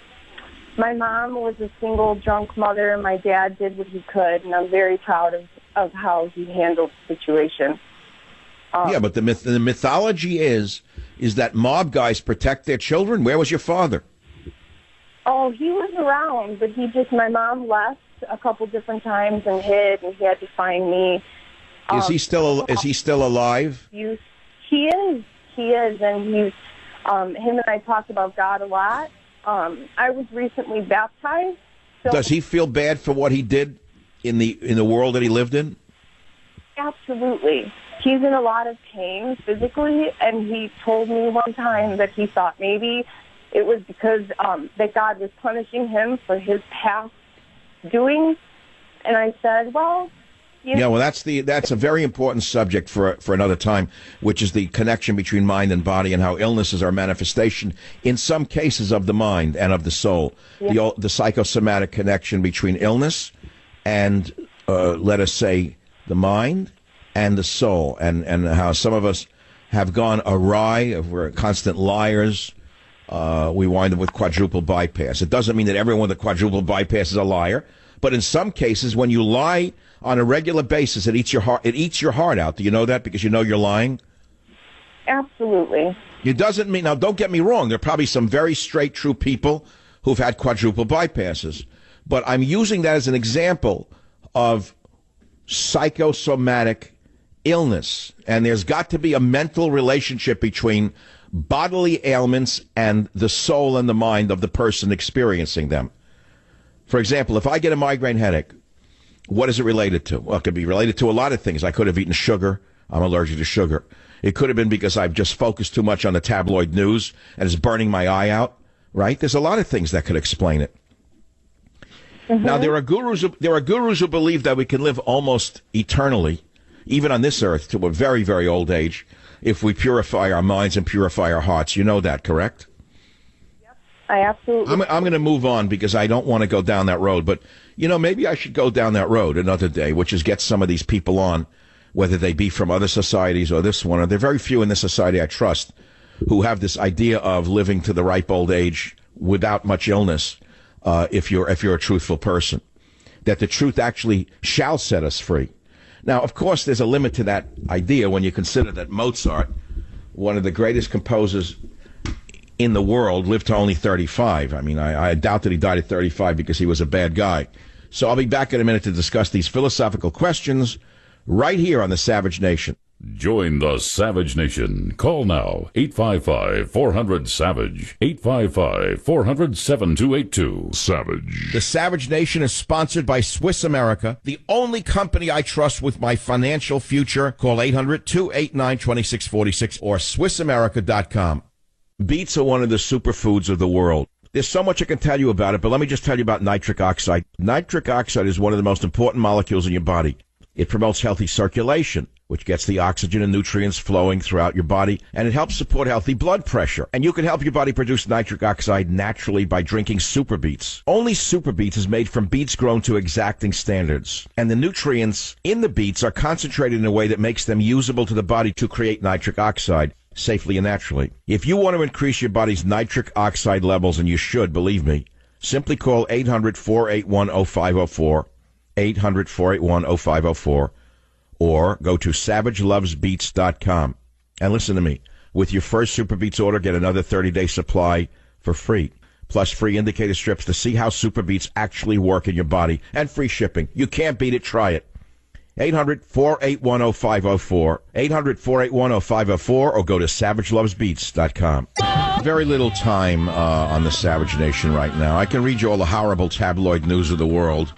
My mom was a single drunk mother. My dad did what he could, and I'm very proud of how he handled the situation. Yeah, but the mythology is that mob guys protect their children. Where was your father? Oh, he was around, but my mom left a couple different times and hid, and he had to find me. Is he still alive? He is, and him and I talked about God a lot. I was recently baptized. So does he feel bad for what he did in the world that he lived in? Absolutely. He's in a lot of pain physically, and he told me one time that he thought maybe it was because that God was punishing him for his past doings. And I said, well... Yeah, well, that's a very important subject for another time, which is the connection between mind and body and how illnesses are a manifestation, in some cases, of the mind and of the soul. Yeah. The psychosomatic connection between illness and, let us say, the mind and the soul, and how some of us have gone awry, we're constant liars, we wind up with quadruple bypass. It doesn't mean that everyone with a quadruple bypass is a liar, but in some cases, when you lie on a regular basis, it eats your heart out. Do you know that? Because you know you're lying? Absolutely. It doesn't mean, now don't get me wrong, there are probably some very straight, true people who've had quadruple bypasses. But I'm using that as an example of psychosomatic illness. And there's got to be a mental relationship between bodily ailments and the soul and the mind of the person experiencing them. For example, if I get a migraine headache, what is it related to? Well, it could be related to a lot of things. I could have eaten sugar. I'm allergic to sugar. It could have been because I've just focused too much on the tabloid news and it's burning my eye out, right? There's a lot of things that could explain it. Mm-hmm. Now, there are gurus who believe that we can live almost eternally, even on this earth, to a very, very old age, if we purify our minds and purify our hearts. You know that, correct? I absolutely... I'm going to move on because I don't want to go down that road. But, maybe I should go down that road another day, which is get some of these people on, whether they be from other societies or this one. Or there are very few in this society I trust who have this idea of living to the ripe old age without much illness, if you're a truthful person, that the truth actually shall set us free. Now, of course, there's a limit to that idea when you consider that Mozart, one of the greatest composers in the world, lived to only 35. I mean, I doubt that he died at 35 because he was a bad guy. So I'll be back in a minute to discuss these philosophical questions right here on the Savage Nation. Join the Savage Nation. Call now, 855-400-SAVAGE, 855-400-7282. Savage. The Savage Nation is sponsored by Swiss America, the only company I trust with my financial future. Call 800-289-2646 or SwissAmerica.com. Beets are one of the superfoods of the world. There's so much I can tell you about it, but let me just tell you about nitric oxide. Nitric oxide is one of the most important molecules in your body. It promotes healthy circulation, which gets the oxygen and nutrients flowing throughout your body, and it helps support healthy blood pressure. And you can help your body produce nitric oxide naturally by drinking Super Beets. Only Super Beets is made from beets grown to exacting standards, and the nutrients in the beets are concentrated in a way that makes them usable to the body to create nitric oxide safely and naturally. If you want to increase your body's nitric oxide levels, and you should, believe me, simply call 800-481-0504, 800-481-0504, or go to SavageLovesBeats.com. And listen to me. With your first Super Beets order, get another 30-day supply for free, plus free indicator strips to see how Super Beets actually work in your body, and free shipping. You can't beat it. Try it. 800-481-0504, 800-481-0504, or go to SavageLovesBeats.com. Very little time on the Savage Nation right now. I can read you all the horrible tabloid news of the world,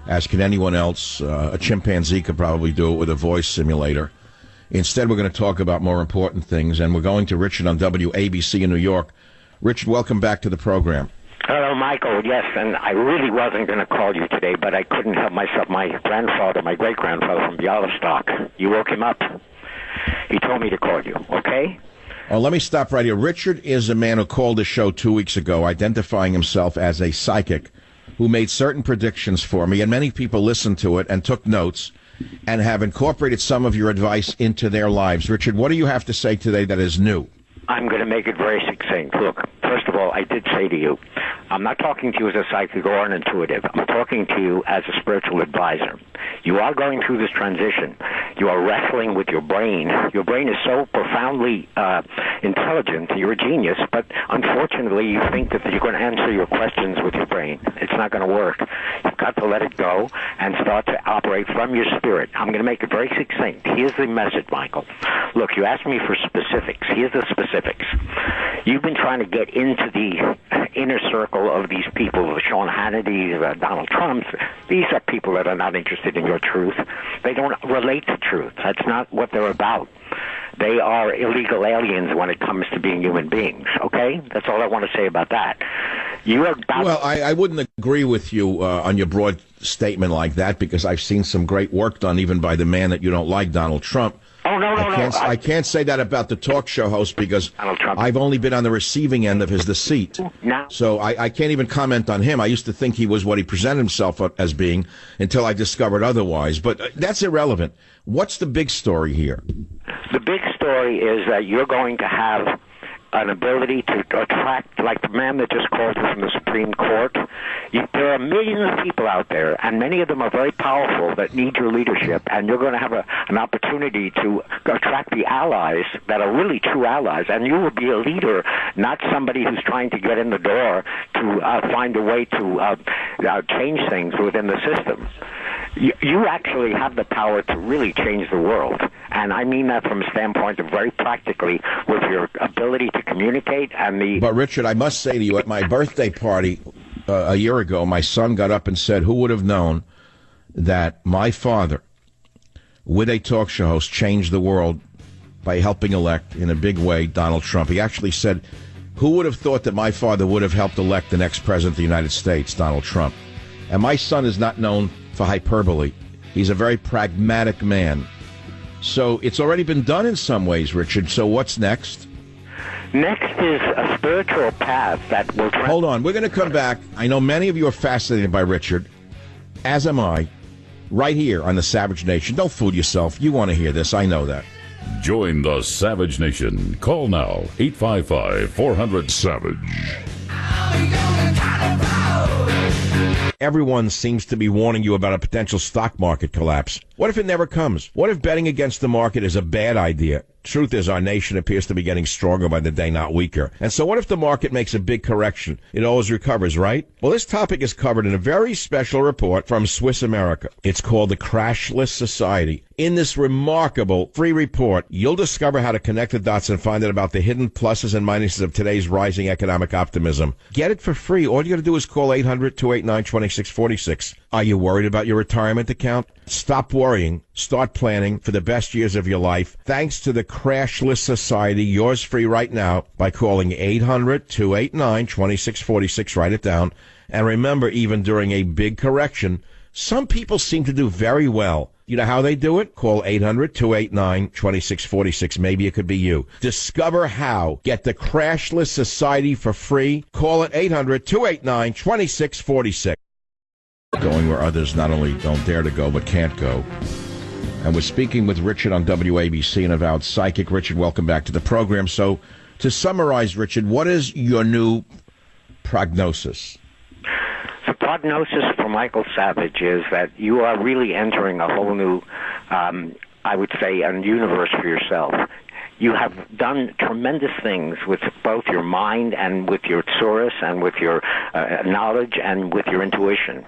as can anyone else. A chimpanzee could probably do it with a voice simulator. Instead, we're going to talk about more important things, and we're going to Richard on WABC in New York. Richard, welcome back to the program. Hello, Michael. Yes, and I really wasn't going to call you today, but I couldn't help myself. My grandfather, my great-grandfather from Bialystok, you woke him up. He told me to call you, okay? Oh, let me stop right here. Richard is a man who called the show 2 weeks ago, identifying himself as a psychic who made certain predictions for me, and many people listened to it and took notes and have incorporated some of your advice into their lives. Richard, what do you have to say today that is new? I'm going to make it very succinct. Look, first of all, I did say to you, I'm not talking to you as a psychic or an intuitive. I'm talking to you as a spiritual advisor. You are going through this transition. You are wrestling with your brain. Your brain is so profoundly intelligent. You're a genius, but unfortunately you think that you're going to answer your questions with your brain. It's not going to work. You've got to let it go and start to operate from your spirit. I'm going to make it very succinct. Here's the message, Michael. Look, you asked me for specifics. Here's the specifics. You've been trying to get into the inner circle of these people, Sean Hannity, Donald Trump. These are people that are not interested in your truth. They don't relate to truth. That's not what they're about. They are illegal aliens when it comes to being human beings, okay? That's all I want to say about that. You are about... Well, I wouldn't agree with you on your broad statement like that, because I've seen some great work done even by the man that you don't like, Donald Trump. Oh, no. I can't say that about the talk show host, because I've only been on the receiving end of his deceit. No. So I can't even comment on him. I used to think he was what he presented himself as being until I discovered otherwise. But that's irrelevant. What's the big story here? The big story is that you're going to have an ability to attract, like the man that just called you from the Supreme Court. There are millions of people out there, and many of them are very powerful that need your leadership, and you're going to have an opportunity to attract the allies that are really true allies, and you will be a leader, not somebody who's trying to get in the door to find a way to change things within the system. You actually have the power to really change the world, and I mean that from a standpoint of very practically with your ability to communicate and the... But, Richard, I must say to you, at my birthday party a year ago, my son got up and said, who would have known that my father, with a talk show host, changed the world by helping elect, in a big way, Donald Trump. He actually said, who would have thought that my father would have helped elect the next president of the United States, Donald Trump? And my son is not known for hyperbole. He's a very pragmatic man. So it's already been done in some ways, Richard. So what's next? Next is a spiritual path that will... Hold on. We're going to come back. I know many of you are fascinated by Richard, as am I, right here on the Savage Nation. Don't fool yourself. You want to hear this. I know that. Join the Savage Nation. Call now, 855-400-SAVAGE. Everyone seems to be warning you about a potential stock market collapse. What if it never comes? What if betting against the market is a bad idea? Truth is, our nation appears to be getting stronger by the day, not weaker. And so what if the market makes a big correction? It always recovers, right? Well, this topic is covered in a very special report from Swiss America. It's called the Crashless Society. In this remarkable free report, you'll discover how to connect the dots and find out about the hidden pluses and minuses of today's rising economic optimism. Get it for free. All you got to do is call 800-289-2646. Are you worried about your retirement account? Stop worrying. Start planning for the best years of your life. Thanks to the Crashless Society, yours free right now by calling 800-289-2646. Write it down. And remember, even during a big correction, some people seem to do very well. You know how they do it? Call 800-289-2646. Maybe it could be you. Discover how. Get the Crashless Society for free. Call it 800-289-2646. Going where others not only don't dare to go, but can't go. And we're speaking with Richard on WABC, an avowed psychic. Richard, welcome back to the program. So, to summarize, Richard, what is your new prognosis? The prognosis for Michael Savage is that you are really entering a whole new, I would say, a universe for yourself. You have done tremendous things with both your mind and with your Taurus and with your knowledge and with your intuition.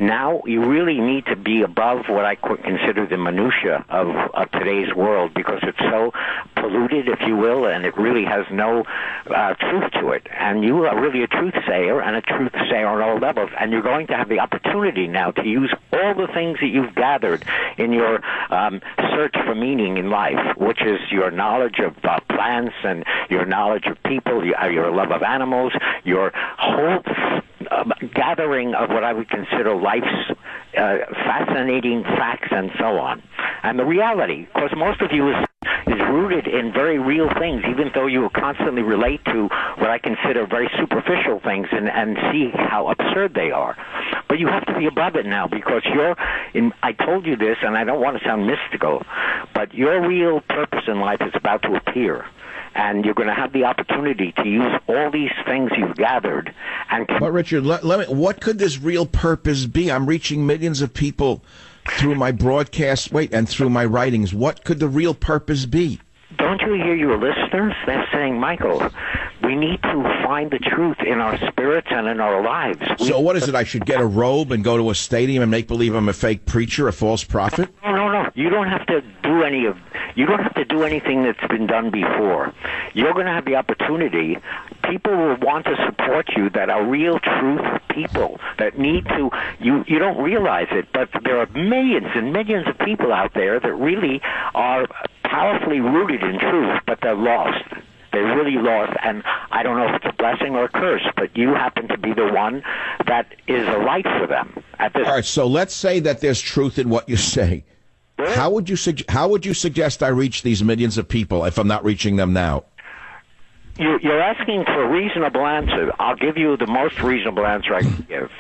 Now you really need to be above what I could consider the minutia of today's world, because it's so polluted, if you will, and it really has no truth to it. And you are really a truth-sayer, and a truth-sayer on all levels. And you're going to have the opportunity now to use all the things that you've gathered in your search for meaning in life, which is your knowledge of plants and your knowledge of people, your love of animals, your whole gathering of what I would consider life's fascinating facts and so on. And the reality, because most of you is rooted in very real things, even though you constantly relate to what I consider very superficial things and see how absurd they are. But you have to be above it now, because I told you this, and I don't want to sound mystical, but your real purpose in life is about to appear. And you're going to have the opportunity to use all these things you've gathered. But Richard, let me. What could this real purpose be? I'm reaching millions of people through my broadcast, and through my writings. What could the real purpose be? Don't you hear your listeners? They're saying, Michael, we need to find the truth in our spirits and in our lives. So what is it? I should get a robe and go to a stadium and make believe I'm a fake preacher, a false prophet? No. You don't have to do anything that's been done before. You're going to have the opportunity. People will want to support you that are real truth people that need to. You don't realize it, but there are millions and millions of people out there that really are powerfully rooted in truth, but they're lost. They're really lost, and I don't know if it's a blessing or a curse, but you happen to be the one that is a light for them. All right, so let's say that there's truth in what you say. Really? How would you suggest I reach these millions of people if I'm not reaching them now? You're asking for a reasonable answer. I'll give you the most reasonable answer I can give.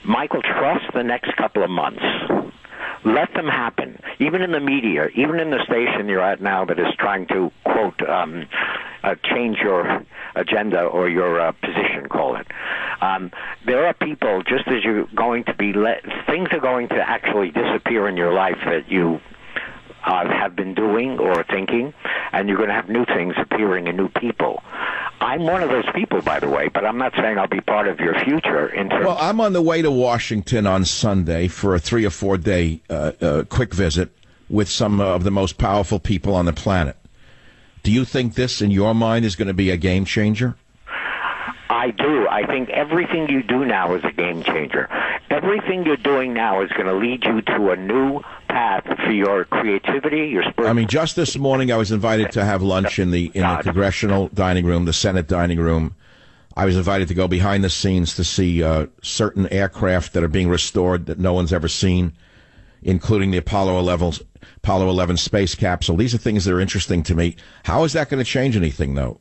Michael, trust the next couple of months. Let them happen. Even in the media, even in the station you're at now that is trying to, quote, change your agenda or your position, call it. There are people, just as you're going to be, things are going to actually disappear in your life that you have been doing or thinking, and you're going to have new things appearing in new people. I'm one of those people, by the way, but I'm not saying I'll be part of your future. Well, I'm on the way to Washington on Sunday for a 3 or 4 day quick visit with some of the most powerful people on the planet. Do you think this, in your mind, is going to be a game changer? I do. I think everything you do now is a game changer. Everything you're doing now is going to lead you to a new path for your creativity, your spirit. I mean, just this morning I was invited to have lunch in the congressional dining room, the Senate dining room. I was invited to go behind the scenes to see certain aircraft that are being restored that no one's ever seen, including the Apollo 11 space capsule. These are things that are interesting to me. How is that going to change anything, though?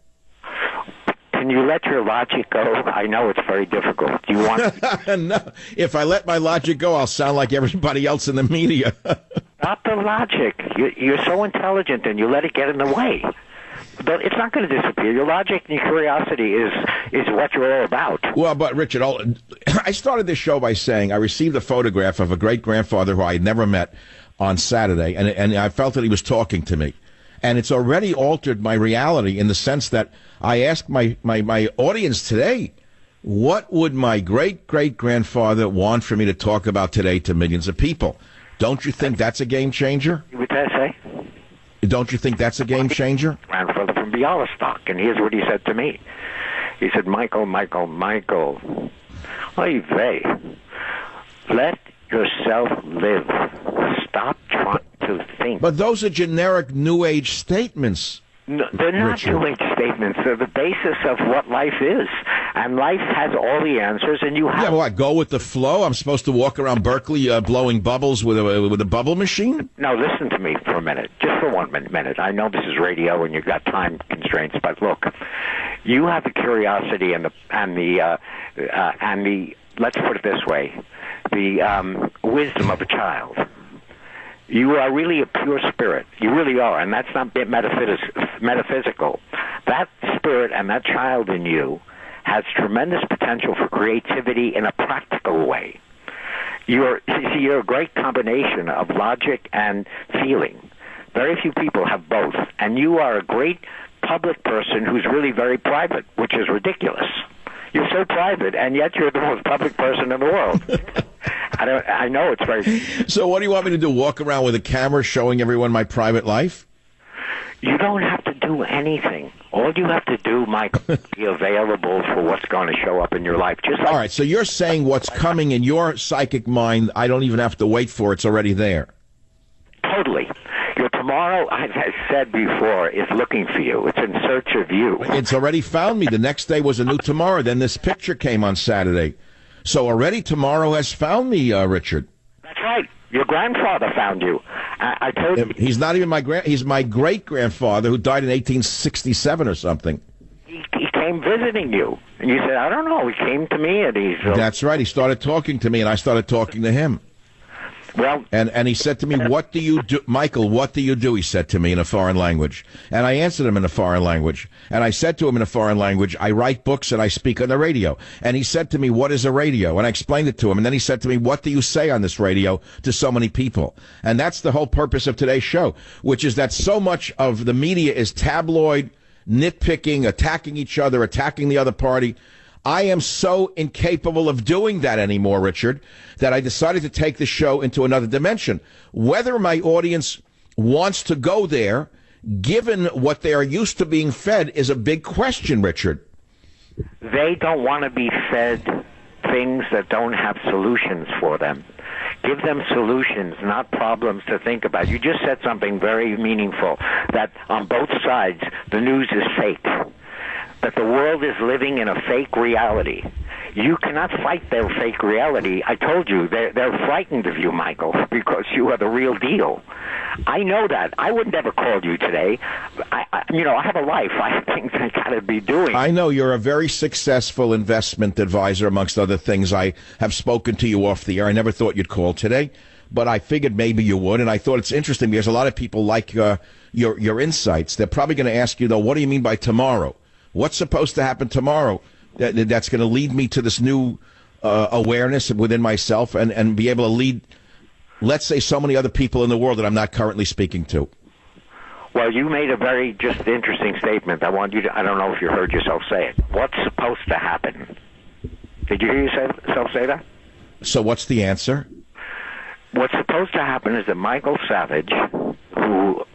Can you let your logic go? I know it's very difficult. Do you want? No. If I let my logic go, I'll sound like everybody else in the media. Not the logic. You're so intelligent, and you let it get in the way. But it's not going to disappear. Your logic and your curiosity is what you're all about. Well, but Richard, I started this show by saying I received a photograph of a great-grandfather who I had never met on Saturday, and I felt that he was talking to me. And it's already altered my reality in the sense that I asked my audience today, what would my great-great-grandfather want for me to talk about today to millions of people? Don't you think that's a game changer? What did I say? Don't you think that's a game changer? Grandfather from Bialystok, and here's what he said to me. He said, Michael, oy vey, let yourself live. Stop trying to think. But those are generic New Age statements. No, they're not New Age statements. They're the basis of what life is. And life has all the answers, and you have... Yeah, well, I go with the flow. I'm supposed to walk around Berkeley blowing bubbles with a bubble machine? No, listen to me for a minute. Just for 1 minute. I know this is radio and you've got time constraints, but look, you have the curiosity and the let's put it this way, the wisdom of a child. You are really a pure spirit. You really are, and that's not metaphysical. That spirit and that child in you has tremendous potential for creativity in a practical way. You're a great combination of logic and feeling. Very few people have both, and you are a great public person who's really very private, which is ridiculous. You're so private, and yet you're the most public person in the world. I know it's very... So what do you want me to do, walk around with a camera showing everyone my private life? You don't have to do anything. All you have to do, Mike, is be available for what's going to show up in your life. Just like... All right, so you're saying what's coming in your psychic mind, I don't even have to wait for, it's already there. Totally. Your tomorrow, I've said before, is looking for you. It's in search of you. It's already found me. The next day was a new tomorrow. Then this picture came on Saturday. So already tomorrow has found me, Richard. That's right. Your grandfather found you. I told you. He's not even he's my great-grandfather who died in 1867 or something. He came visiting you. And you said, I don't know. He came to me and he's... That's right. He started talking to me and I started talking to him. Well, and he said to me, what do you do, Michael, what do you do, he said to me in a foreign language. And I answered him in a foreign language. And I said to him in a foreign language, I write books and I speak on the radio. And he said to me, what is a radio? And I explained it to him. And then he said to me, what do you say on this radio to so many people? And that's the whole purpose of today's show, which is that so much of the media is tabloid, nitpicking, attacking each other, attacking the other party. I am so incapable of doing that anymore, Richard, that I decided to take the show into another dimension. Whether my audience wants to go there, given what they are used to being fed, is a big question, Richard. They don't want to be fed things that don't have solutions for them. Give them solutions, not problems to think about. You just said something very meaningful, that on both sides, the news is fake. That the world is living in a fake reality. You cannot fight their fake reality. I told you, they're frightened of you, Michael, because you are the real deal. I know that. I would never call you today. I have a life. I have things I got to be doing. I know you're a very successful investment advisor, amongst other things. I have spoken to you off the air. I never thought you'd call today, but I figured maybe you would, and I thought it's interesting because a lot of people like your insights. They're probably going to ask you, though, what do you mean by tomorrow? What's supposed to happen tomorrow that's going to lead me to this new awareness within myself and be able to lead, let's say, so many other people in the world that I'm not currently speaking to? Well, you made a very just interesting statement. I want you to, I don't know if you heard yourself say it. What's supposed to happen? Did you hear yourself say that? So what's the answer? What's supposed to happen is that Michael Savage, who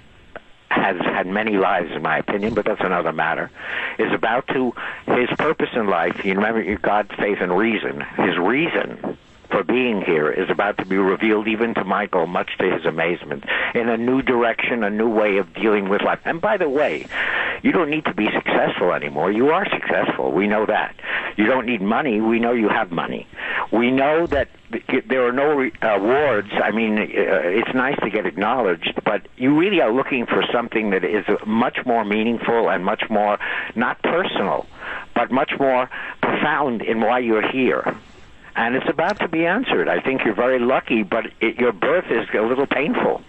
has had many lives, in my opinion, but that's another matter, is about to, his purpose in life, you remember God, faith, and reason, his reason for being here is about to be revealed even to Michael, much to his amazement, in a new direction, a new way of dealing with life. And by the way, you don't need to be successful anymore. You are successful. We know that. You don't need money. We know you have money. We know that there are no awards. I mean, it's nice to get acknowledged, but you really are looking for something that is much more meaningful and much more, not personal, but much more profound in why you're here. And it's about to be answered. I think you're very lucky, but your birth is a little painful.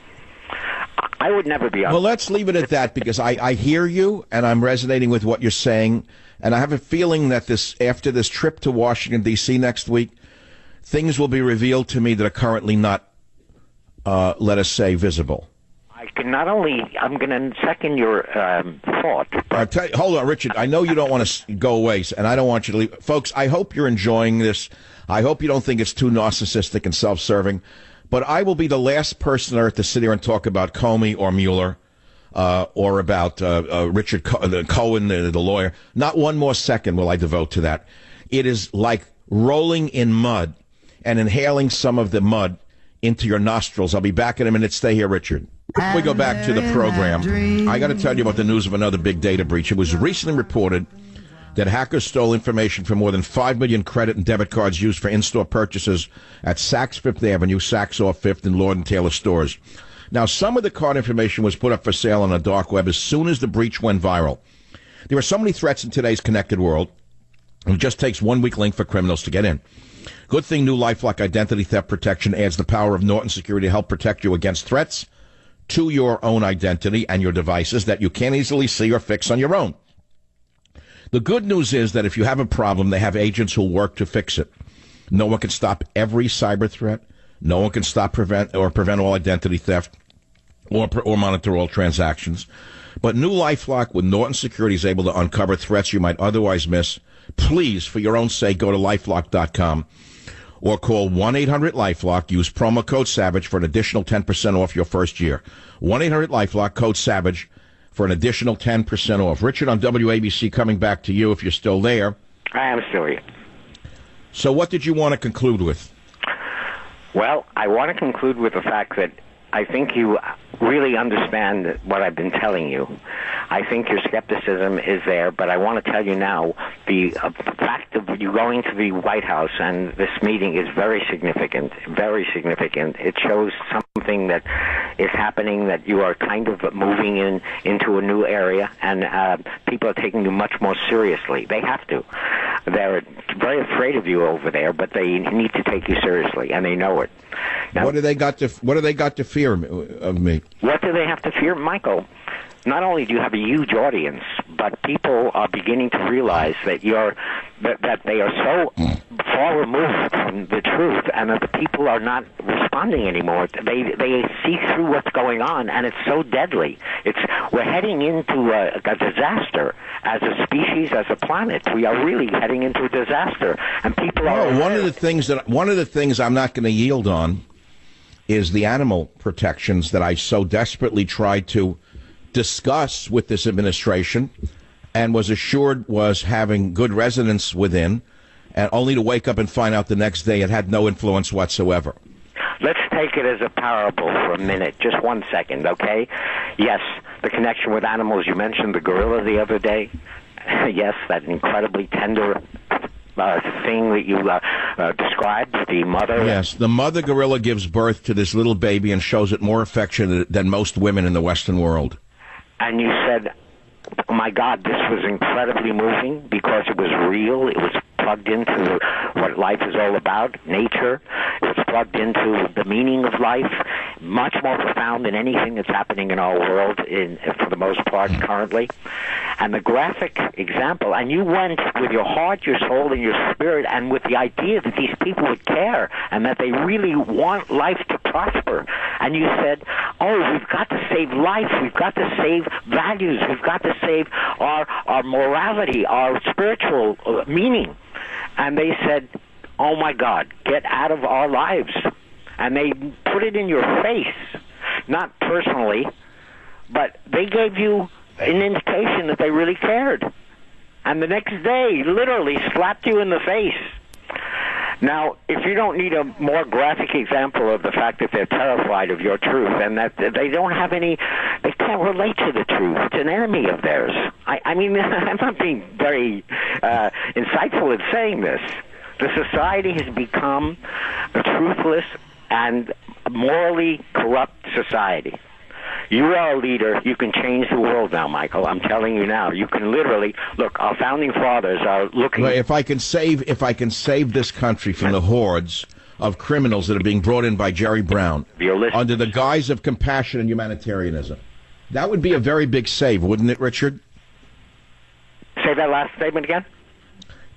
I would never be... Well, let's leave it at that, because I hear you, and I'm resonating with what you're saying, and I have a feeling that after this trip to Washington, D.C. next week, things will be revealed to me that are currently not, let us say, visible. I can not only... I'm going to second your thought. Hold on, Richard. I know you don't want to go away, and I don't want you to leave. Folks, I hope you're enjoying this. I hope you don't think it's too narcissistic and self-serving. But I will be the last person on earth to sit here and talk about Comey or Mueller or about Richard Cohen, the lawyer. Not one more second will I devote to that. It is like rolling in mud and inhaling some of the mud into your nostrils. I'll be back in a minute. Stay here, Richard. Before we go back to the program, I got to tell you about the news of another big data breach. It was recently reported that hackers stole information from more than 5 million credit and debit cards used for in-store purchases at Saks Fifth Avenue, Saks off Fifth, and Lord & Taylor stores. Now, some of the card information was put up for sale on the dark web as soon as the breach went viral. There are so many threats in today's connected world, and it just takes one weak link for criminals to get in. Good thing new LifeLock Identity Theft Protection adds the power of Norton Security to help protect you against threats to your own identity and your devices that you can't easily see or fix on your own. The good news is that if you have a problem, they have agents who'll work to fix it. No one can stop every cyber threat. No one can prevent all identity theft or monitor all transactions. But new LifeLock with Norton Security is able to uncover threats you might otherwise miss. Please, for your own sake, go to LifeLock.com or call 1-800-LifeLock. Use promo code SAVAGE for an additional 10% off your first year. 1-800-LifeLock, code SAVAGE for an additional 10% off. Richard on WABC, coming back to you if you're still there. I am still here. So what did you want to conclude with? Well, I want to conclude with the fact that I think you really understand what I've been telling you. I think your skepticism is there, but I want to tell you now, the fact of you going to the White House and this meeting is very significant, very significant. It shows something that is happening, that you are kind of moving into a new area, and people are taking you much more seriously. They have to. They're very afraid of you over there, but they need to take you seriously, and they know it. Now, what do they got to fear of me? What do they have to fear, Michael? Not only do you have a huge audience, but people are beginning to realize that that they are so far removed from the truth, and that the people are not responding anymore. They see through what's going on, and it's so deadly. We're heading into a disaster as a species, as a planet. We are really heading into a disaster, and people are. One of the things I'm not going to yield on is the animal protections that I so desperately tried to discuss with this administration and was assured was having good resonance within, and only to wake up and find out the next day it had no influence whatsoever. Let's take it as a parable for a minute, just 1 second, okay? Yes, the connection with animals. You mentioned the gorilla the other day. Yes, that incredibly tender thing that you described, the mother. Yes, the mother gorilla gives birth to this little baby and shows it more affection than most women in the Western world. And you said, oh my God, this was incredibly moving because it was real. It was plugged into what life is all about, nature. It was plugged into the meaning of life, much more profound than anything that's happening in our world for the most part currently. And the graphic example, and you went with your heart, your soul, and your spirit, and with the idea that these people would care and that they really want life to prosper. And you said, oh, we've got to save life. We've got to save values. We've got to save our morality, our spiritual meaning. And they said, oh, my God, get out of our lives. And they put it in your face, not personally, but they gave you an indication that they really cared. And the next day, literally slapped you in the face. Now, if you don't need a more graphic example of the fact that they're terrified of your truth and that they don't have they can't relate to the truth. It's an enemy of theirs. I mean, I'm not being very insightful in saying this. The society has become a truthless and morally corrupt society. You are a leader. You can change the world now, Michael. I'm telling you now. You can literally look. Our founding fathers are looking. Well, if I can save this country from the hordes of criminals that are being brought in by Jerry Brown under the guise of compassion and humanitarianism, that would be a very big save, wouldn't it, Richard? Say that last statement again.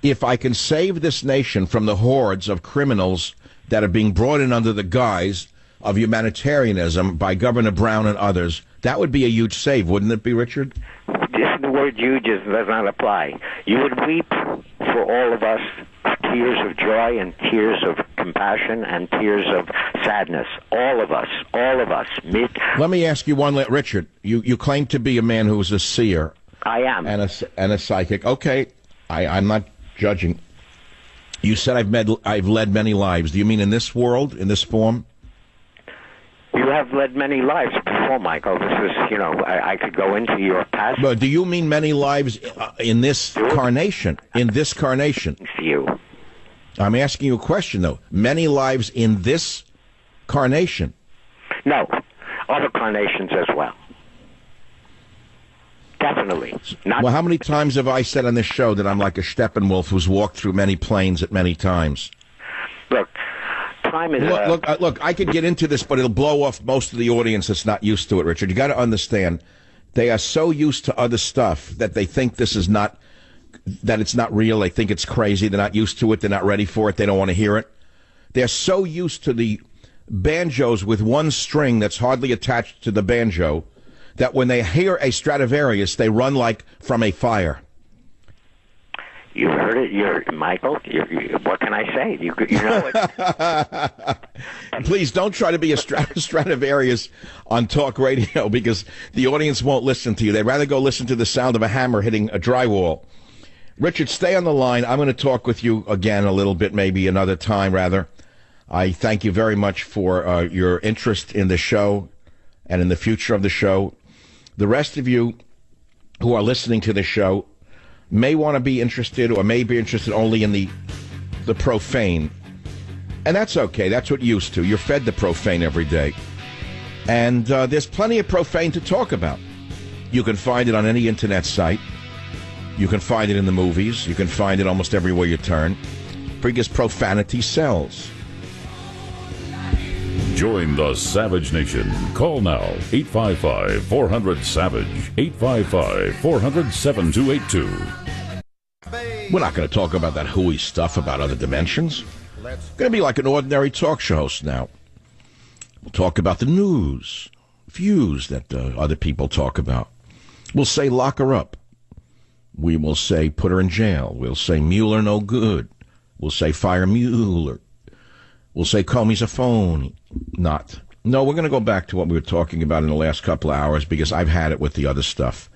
If I can save this nation from the hordes of criminals that are being brought in under the guise of humanitarianism by Governor Brown and others, that would be a huge save, wouldn't it be, Richard? The word huge does not apply. You would weep for all of us, tears of joy and tears of compassion and tears of sadness. All of us. Let me ask you one, Richard. You claim to be a man who is a seer. I am. And a psychic. Okay, I'm not judging. You said I've led many lives. Do you mean in this world, in this form? You have led many lives before, Michael. This is, I could go into your past. But do you mean many lives in this carnation? In this carnation? You. I'm asking you a question, though. Many lives in this carnation? No. Other carnations as well. Definitely. Well, how many times have I said on this show that I'm like a Steppenwolf who's walked through many planes at many times? Look. Time is look, I could get into this, but it'll blow off most of the audience that's not used to it, Richard. You got to understand, they are so used to other stuff that they think this is not, that it's not real. They think it's crazy. They're not used to it. They're not ready for it. They don't want to hear it. They're so used to the banjos with one string that's hardly attached to the banjo that when they hear a Stradivarius, they run like from a fire. You heard it, Michael. What can I say? You know it. Please don't try to be a Stradivarius on talk radio because the audience won't listen to you. They'd rather go listen to the sound of a hammer hitting a drywall. Richard, stay on the line. I'm going to talk with you again a little bit, maybe another time, rather. I thank you very much for your interest in the show and in the future of the show. The rest of you who are listening to the show may want to be interested or may be interested only in the profane. And that's okay. That's what you're used to. You're fed the profane every day. And there's plenty of profane to talk about. You can find it on any internet site. You can find it in the movies. You can find it almost everywhere you turn. Because profanity sells. Join the Savage Nation. Call now, 855-400-SAVAGE, 855-400-7282. We're not going to talk about that hooey stuff about other dimensions. It's going to be like an ordinary talk show host now. We'll talk about the news, views that other people talk about. We'll say lock her up. We will say put her in jail. We'll say Mueller no good. We'll say fire Mueller. We'll say Comey's a phony. Not. No, we're going to go back to what we were talking about in the last couple of hours because I've had it with the other stuff.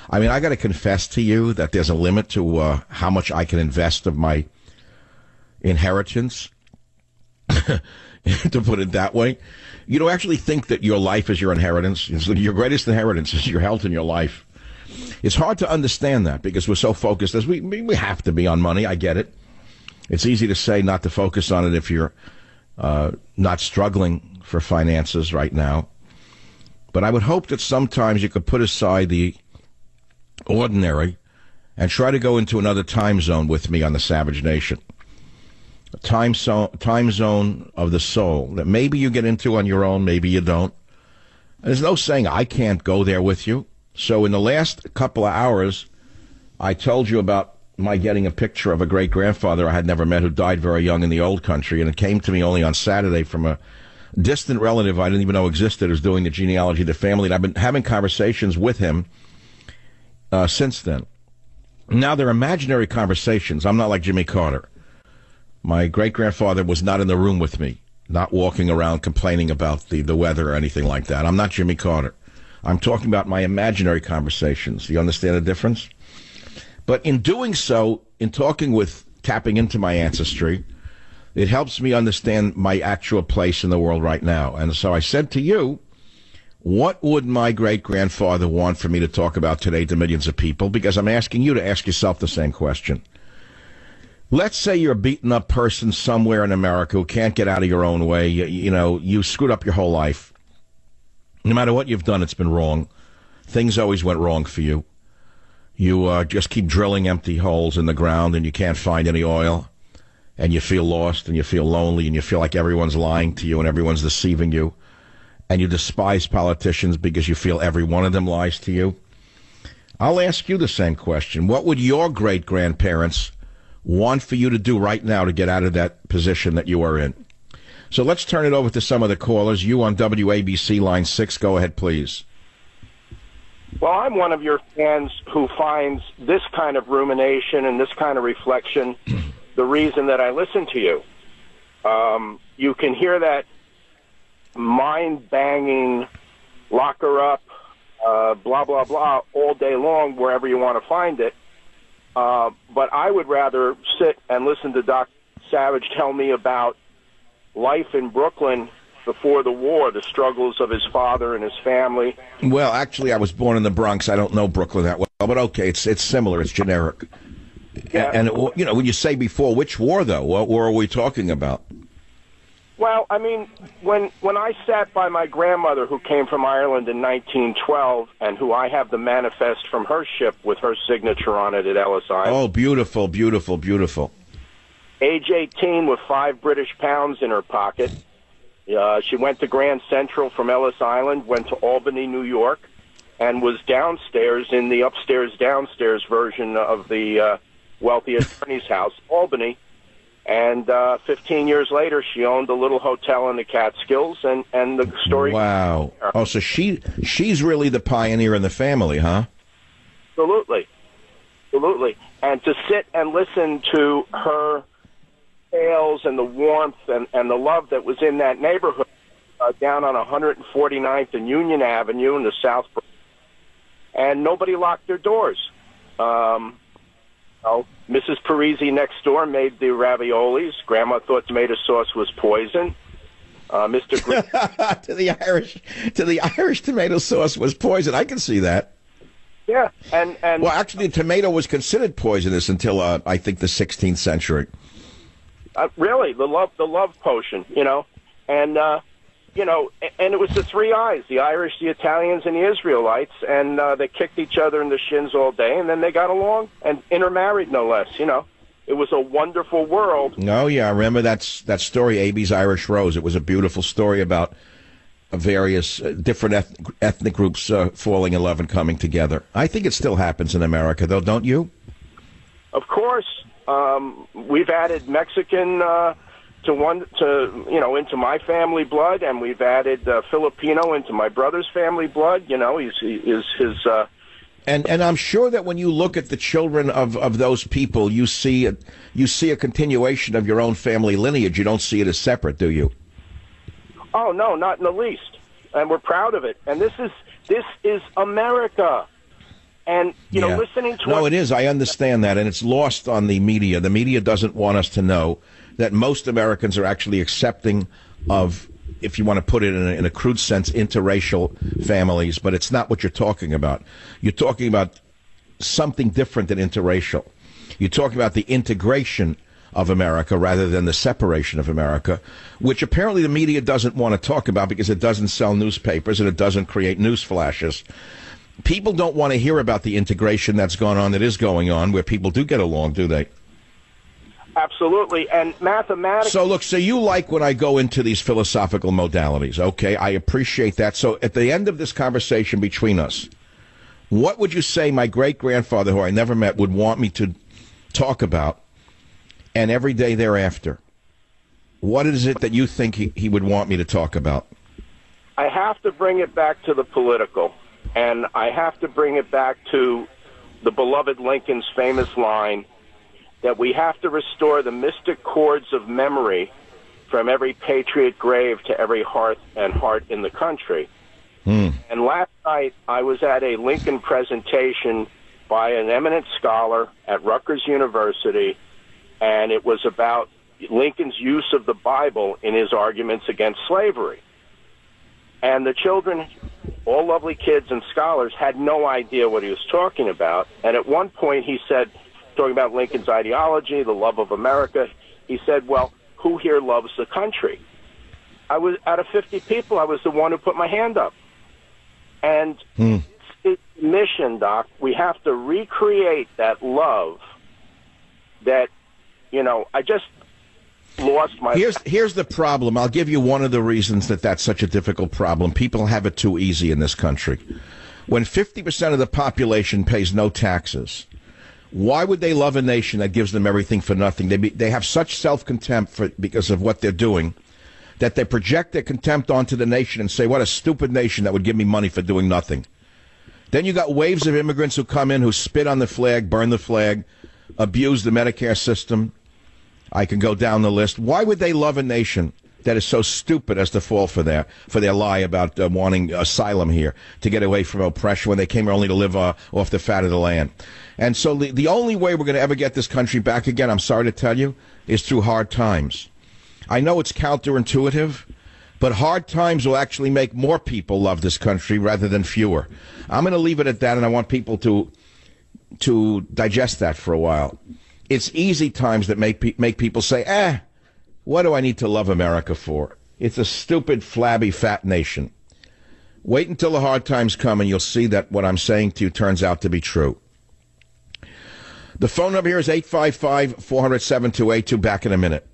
I mean, I got to confess to you that there's a limit to how much I can invest of my inheritance, to put it that way. You don't actually think that your life is your inheritance. Your greatest inheritance is your health and your life. It's hard to understand that because we're so focused, as we have to be on money. I get it. It's easy to say not to focus on it if you're not struggling for finances right now. But I would hope that sometimes you could put aside the ordinary and try to go into another time zone with me on the Savage Nation. A time zone of the soul that maybe you get into on your own, maybe you don't. And there's no saying I can't go there with you. So in the last couple of hours, I told you about my getting a picture of a great-grandfather I had never met who died very young in the old country, and it came to me only on Saturday from a distant relative I didn't even know existed who's doing the genealogy of the family, and I've been having conversations with him since then. Now, they're imaginary conversations. I'm not like Jimmy Carter. My great-grandfather was not in the room with me, not walking around complaining about the weather or anything like that. I'm not Jimmy Carter. I'm talking about my imaginary conversations. Do you understand the difference? But in doing so, in tapping into my ancestry, it helps me understand my actual place in the world right now. And so I said to you, what would my great-grandfather want for me to talk about today to millions of people? Because I'm asking you to ask yourself the same question. Let's say you're a beaten-up person somewhere in America who can't get out of your own way. You screwed up your whole life. No matter what you've done, it's been wrong. Things always went wrong for you. You just keep drilling empty holes in the ground and you can't find any oil. And you feel lost and you feel lonely and you feel like everyone's lying to you and everyone's deceiving you. And you despise politicians because you feel every one of them lies to you. I'll ask you the same question. What would your great-grandparents want for you to do right now to get out of that position that you are in? So let's turn it over to some of the callers. You on WABC line 6. Go ahead, please. Well, I'm one of your fans who finds this kind of rumination and this kind of reflection the reason that I listen to you. You can hear that mind-banging, lock her up, blah, blah, blah, all day long, wherever you want to find it. But I would rather sit and listen to Dr. Savage tell me about life in Brooklyn before the war, the struggles of his father and his family. Well, actually, I was born in the Bronx. I don't know Brooklyn that well, but okay, it's similar. It's generic. Yeah. And you know, when you say before, which war though? What war are we talking about? Well, I mean, when I sat by my grandmother, who came from Ireland in 1912, and who I have the manifest from her ship with her signature on it at Ellis Island. Oh, beautiful, beautiful, beautiful. Age 18 with 5 British pounds in her pocket. She went to Grand Central from Ellis Island, went to Albany, New York, and was downstairs in the upstairs-downstairs version of the wealthy attorney's house, Albany. And 15 years later, she owned a little hotel in the Catskills, and the story... Wow. Oh, so she's really the pioneer in the family, huh? Absolutely. Absolutely. And to sit and listen to her tales and the warmth and the love that was in that neighborhood down on 149th and Union Avenue in the South, and nobody locked their doors. Mrs. Parisi next door made the raviolis. Grandma thought tomato sauce was poison. Mr. to the Irish tomato sauce was poison. I can see that. Yeah, and well, actually, tomato was considered poisonous until I think the 16th century. Really, the love potion, you know, and and it was the 3 eyes: the Irish, the Italians, and the Israelites, and they kicked each other in the shins all day, and then they got along and intermarried, no less. You know, it was a wonderful world. Oh yeah, I remember that story, A.B.'s Irish Rose. It was a beautiful story about various different ethnic groups falling in love and coming together. I think it still happens in America, though, don't you? Of course. We've added Mexican into my family blood, and we've added Filipino into my brother's family blood. You know, And I'm sure that when you look at the children of those people, you see a continuation of your own family lineage. You don't see it as separate, do you? Oh no, not in the least. And we're proud of it. And this is America. And, listening to... No, it is. I understand that. And it's lost on the media. The media doesn't want us to know that most Americans are actually accepting of, if you want to put it in a crude sense, interracial families. But it's not what you're talking about. You're talking about something different than interracial. You're talking about the integration of America rather than the separation of America, which apparently the media doesn't want to talk about because it doesn't sell newspapers and it doesn't create news flashes. People don't want to hear about the integration that's gone on, that is going on, where people do get along, do they? Absolutely. And mathematics... So you like when I go into these philosophical modalities, okay? I appreciate that. So at the end of this conversation between us, what would you say my great-grandfather, who I never met, would want me to talk about, and every day thereafter? What is it that you think he would want me to talk about? I have to bring it back to the political. And I have to bring it back to the beloved Lincoln's famous line that we have to restore the mystic chords of memory from every patriot grave to every hearth and heart in the country. And last night I was at a Lincoln presentation by an eminent scholar at Rutgers University, and it was about Lincoln's use of the Bible in his arguments against slavery. And the children, all lovely kids and scholars, had no idea what he was talking about. And at one point he said, talking about Lincoln's ideology, the love of America, he said, well, who here loves the country? I was, out of 50 people, I was the one who put my hand up. And it's mission, Doc. We have to recreate that love that, I just... lost my... Here's the problem. I'll give you one of the reasons that's such a difficult problem. People have it too easy in this country. When 50% of the population pays no taxes, why would they love a nation that gives them everything for nothing? They have such self-contempt because of what they're doing that they project their contempt onto the nation and say, what a stupid nation that would give me money for doing nothing. Then you got waves of immigrants who come in, who spit on the flag, burn the flag, abuse the Medicare system. I can go down the list. Why would they love a nation that is so stupid as to fall for their lie about wanting asylum here, to get away from oppression when they came here only to live off the fat of the land? And so the only way we're going to ever get this country back again, I'm sorry to tell you, is through hard times. I know it's counterintuitive, But hard times will actually make more people love this country rather than fewer. I'm going to leave it at that, and I want people to digest that for a while. It's easy times that make people say, what do I need to love America for? It's a stupid, flabby, fat nation. Wait until the hard times come, and you'll see that what I'm saying to you turns out to be true. The phone number here is 855-400-7282. Back in a minute.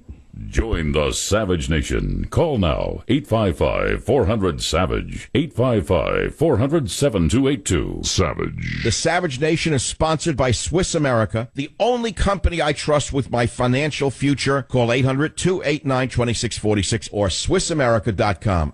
Join the Savage Nation. Call now, 855-400-SAVAGE, 855-400-7282. Savage. The Savage Nation is sponsored by Swiss America, the only company I trust with my financial future. Call 800-289-2646 or SwissAmerica.com.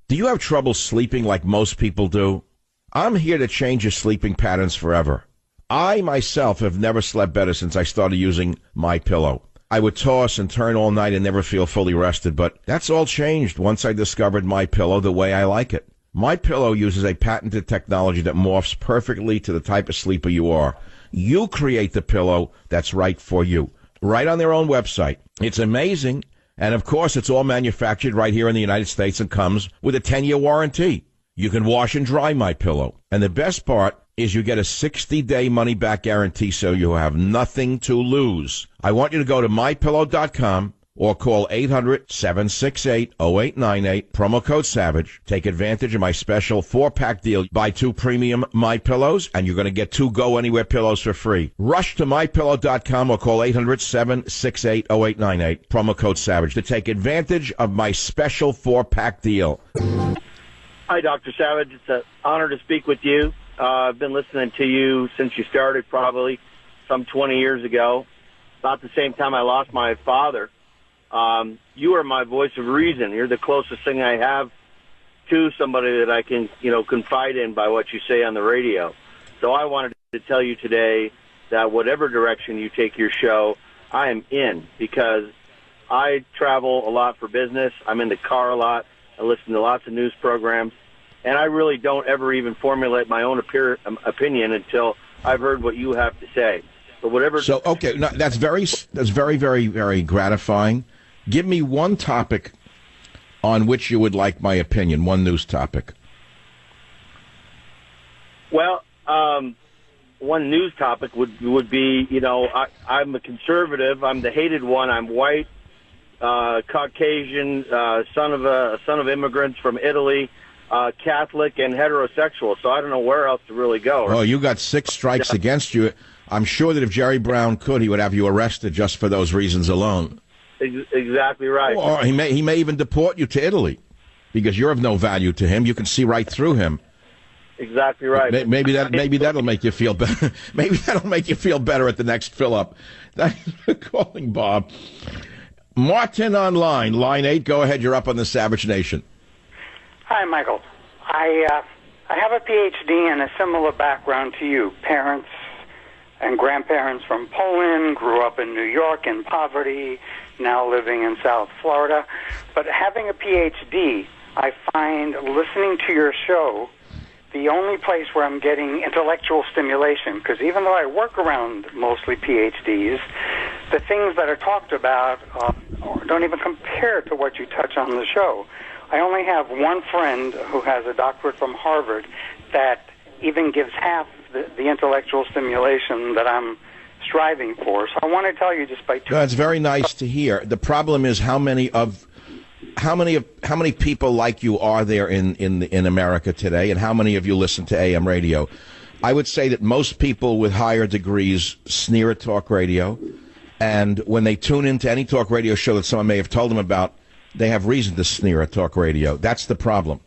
Do you have trouble sleeping like most people do? I'm here to change your sleeping patterns forever. I, myself, have never slept better since I started using MyPillow. I would toss and turn all night and never feel fully rested, but that's all changed once I discovered MyPillow the way I like it. MyPillow uses a patented technology that morphs perfectly to the type of sleeper you are. You create the pillow that's right for you, right on their own website. It's amazing, and of course, it's all manufactured right here in the United States and comes with a 10-year warranty. You can wash and dry MyPillow, and the best part is you get a 60-day money-back guarantee, so you have nothing to lose. I want you to go to MyPillow.com or call 800-768-0898, promo code SAVAGE. Take advantage of my special 4-pack deal. Buy 2 premium MyPillows, and you're going to get 2 Go Anywhere pillows for free. Rush to MyPillow.com or call 800-768-0898, promo code SAVAGE, to take advantage of my special 4-pack deal. Hi, Dr. Savage. It's an honor to speak with you. I've been listening to you since you started, probably some 20 years ago. About the same time I lost my father. You are my voice of reason. You're the closest thing I have to somebody that I can, confide in by what you say on the radio. So I wanted to tell you today that whatever direction you take your show, I am in, because I travel a lot for business. I'm in the car a lot. I listen to lots of news programs. And I really don't ever even formulate my own opinion until I've heard what you have to say. But whatever. So, okay, no, that's very, very, very gratifying. Give me one topic on which you would like my opinion, one news topic. Well, one news topic would be, I'm a conservative. I'm the hated one. I'm white, Caucasian, son of immigrants from Italy. Catholic and heterosexual, so I don't know where else to really go. Oh, you got 6 strikes against you. I'm sure that if Jerry Brown could, he would have you arrested just for those reasons alone. Exactly right. Or he may even deport you to Italy, because you're of no value to him. You can see right through him. Exactly right. Maybe that'll make you feel better. Maybe that'll make you feel better at the next fill-up. Thanks for calling, Bob. Martin on line 8. Go ahead. You're up on the Savage Nation. Hi, Michael. I have a PhD and a similar background to you. Parents and grandparents from Poland, grew up in New York in poverty, now living in South Florida. But having a PhD, I find listening to your show the only place where I'm getting intellectual stimulation, because even though I work around mostly PhDs, the things that are talked about don't even compare to what you touch on the show. I only have one friend who has a doctorate from Harvard that even gives half the intellectual stimulation that I'm striving for. So I want to tell you just by That's very nice to hear. The problem is how many people like you are there in America today, and how many of you listen to AM radio? I would say that most people with higher degrees sneer at talk radio, and when they tune into any talk radio show that someone may have told them about, they have reason to sneer at talk radio. That's the problem.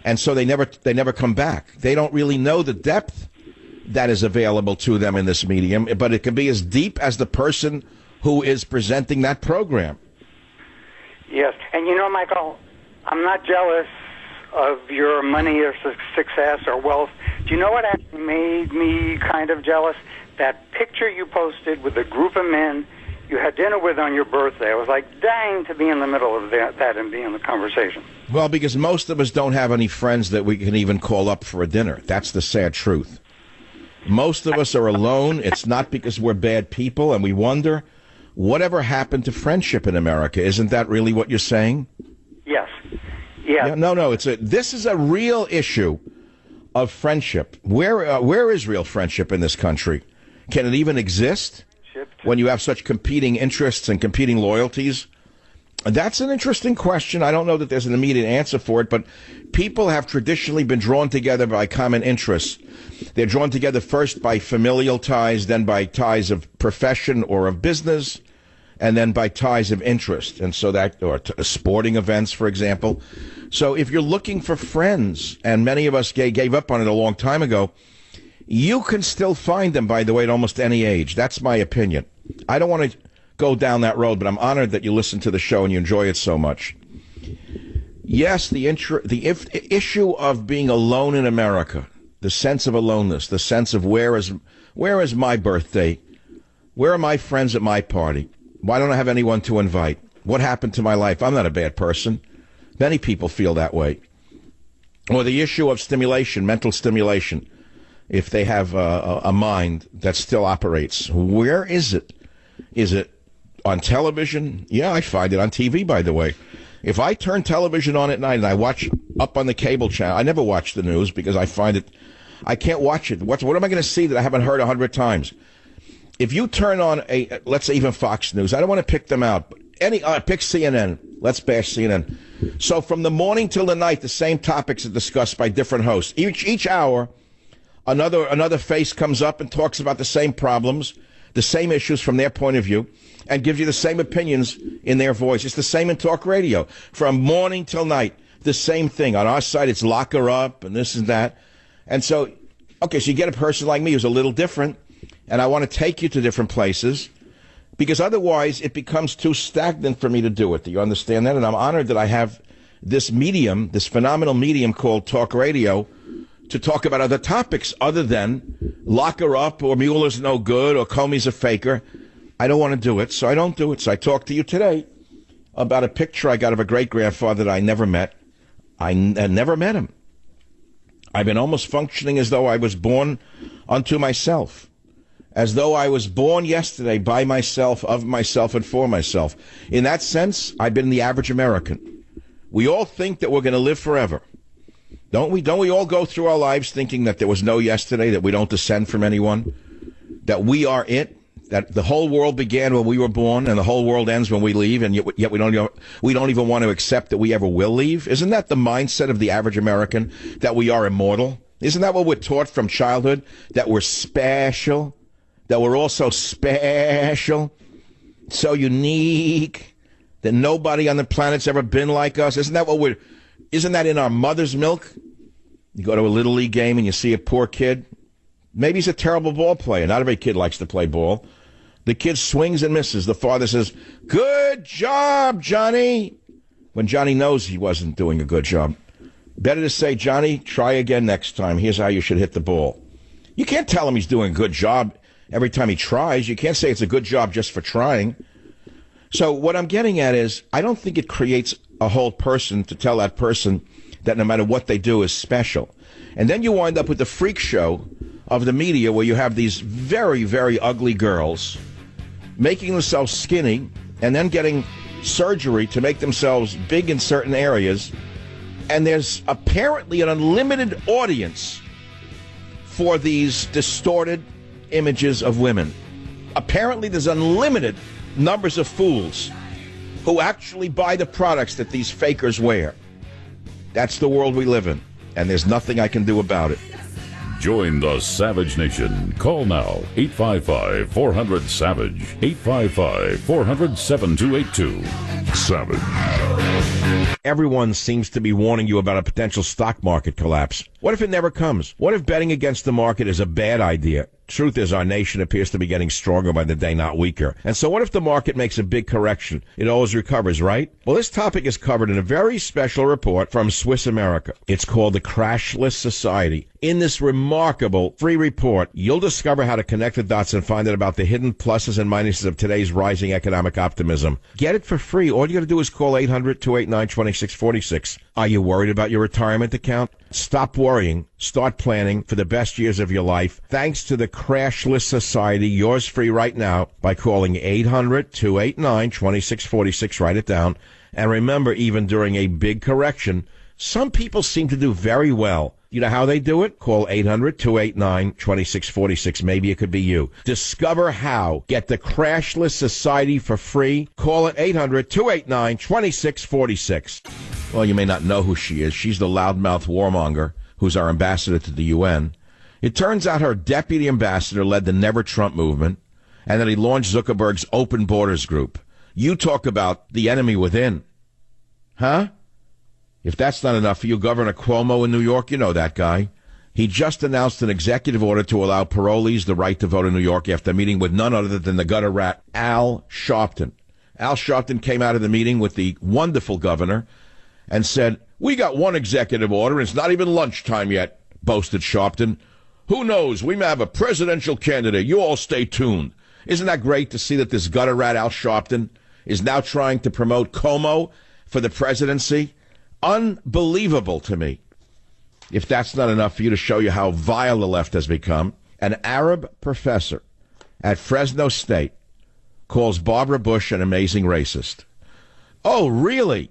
And so they never come back. They don't really know the depth that is available to them in this medium, but it can be as deep as the person who is presenting that program. Yes. And Michael, I'm not jealous of your money or success or wealth. Do you know what actually made me kind of jealous? That picture you posted with a group of men you had dinner with on your birthday. I was like dying to be in the middle of that and be in the conversation. Well, because most of us don't have any friends that we can even call up for a dinner. That's the sad truth. Most of us are alone. It's not because we're bad people, and we wonder, whatever happened to friendship in America? Isn't that really what you're saying? Yes. Yeah. No. This is a real issue of friendship. Where is real friendship in this country? Can it even exist when you have such competing interests and competing loyalties? That's an interesting question. I don't know that there's an immediate answer for it, but people have traditionally been drawn together by common interests. They're drawn together first by familial ties, then by ties of profession or of business, and then by ties of interest. And so or sporting events, for example. So if you're looking for friends, and many of us gave up on it a long time ago, you can still find them, by the way, at almost any age. That's my opinion. I don't want to go down that road, but I'm honored that you listen to the show and you enjoy it so much. Yes, the issue of being alone in America, the sense of aloneness, the sense of where is my birthday? Where are my friends at my party? Why don't I have anyone to invite? What happened to my life? I'm not a bad person. Many people feel that way. Or the issue of stimulation, mental stimulation, if they have a mind that still operates. Where is it? Is it on television? Yeah, I find it on TV, by the way. If I turn television on at night and I watch up on the cable channel, I never watch the news because I find it, I can't watch it. What am I going to see that I haven't heard 100 times? If you turn on let's say even Fox News, I don't want to pick them out, but pick CNN. Let's bash CNN. So from the morning till the night, the same topics are discussed by different hosts. Each hour, another face comes up and talks about the same problems, the same issues from their point of view, and gives you the same opinions in their voice. It's the same in talk radio. From morning till night, the same thing. On our side, it's lock her up and this and that. And so, okay, so you get a person like me who's a little different, and I want to take you to different places, because otherwise it becomes too stagnant for me to do it. Do you understand that? And I'm honored that I have this medium, this phenomenal medium called talk radio, to talk about other topics other than lock her up or Mueller's no good or Comey's a faker. I don't want to do it, so I don't do it. So I talked to you today about a picture I got of a great-grandfather that I never met. I never met him. I've been almost functioning as though I was born unto myself, as though I was born yesterday by myself, of myself, and for myself. In that sense, I've been the average American. We all think that we're going to live forever. Don't we all go through our lives thinking that there was no yesterday, that we don't descend from anyone, that we are it, that the whole world began when we were born and the whole world ends when we leave, and yet we don't even want to accept that we ever will leave? Isn't that the mindset of the average American, that we are immortal? Isn't that what we're taught from childhood, that we're special, that we're all so special, so unique, that nobody on the planet's ever been like us? Isn't that in our mother's milk? You go to a Little League game and you see a poor kid. Maybe he's a terrible ball player. Not every kid likes to play ball. The kid swings and misses. The father says, "Good job, Johnny," when Johnny knows he wasn't doing a good job. Better to say, "Johnny, try again next time. Here's how you should hit the ball." You can't tell him he's doing a good job every time he tries. You can't say it's a good job just for trying. So what I'm getting at is, I don't think it creates a whole person to tell that person that no matter what they do is special. And then you wind up with the freak show of the media where you have these very, very ugly girls making themselves skinny and then getting surgery to make themselves big in certain areas. And there's apparently an unlimited audience for these distorted images of women. Apparently there's unlimited numbers of fools who actually buy the products that these fakers wear. That's the world we live in, and there's nothing I can do about it. Join the Savage Nation. Call now, 855-400-SAVAGE, 855-400-7282. Savage. Everyone seems to be warning you about a potential stock market collapse. What if it never comes? What if betting against the market is a bad idea? Truth is, our nation appears to be getting stronger by the day, not weaker. And so what if the market makes a big correction? It always recovers, right? Well, this topic is covered in a very special report from Swiss America. It's called the Crashless Society. In this remarkable free report, you'll discover how to connect the dots and find out about the hidden pluses and minuses of today's rising economic optimism. Get it for free. All you got to do is call 800-289-2646. Are you worried about your retirement account? Stop worrying. Start planning for the best years of your life. Thanks to the Crashless Society, yours free right now by calling 800-289-2646. Write it down. And remember, even during a big correction, Some people seem to do very well. You know how they do it? Call 800-289-2646. Maybe it could be you. Discover how. Get the Crashless Society for free. Call it 800-289-2646. Well, you may not know who she is. She's the loudmouth warmonger who's our ambassador to the UN. It turns out her deputy ambassador led the Never Trump movement, and that he launched Zuckerberg's Open Borders Group. You talk about the enemy within. Huh? If that's not enough for you, Governor Cuomo in New York, you know that guy. He just announced an executive order to allow parolees the right to vote in New York after meeting with none other than the gutter rat, Al Sharpton. Al Sharpton came out of the meeting with the wonderful governor and said, "We got one executive order, and it's not even lunchtime yet," boasted Sharpton. "Who knows? We may have a presidential candidate. You all stay tuned." Isn't that great to see that this gutter rat, Al Sharpton, is now trying to promote Cuomo for the presidency? Unbelievable to me. If that's not enough for you to show you how vile the left has become, an Arab professor at Fresno State calls Barbara Bush an amazing racist. Oh, really?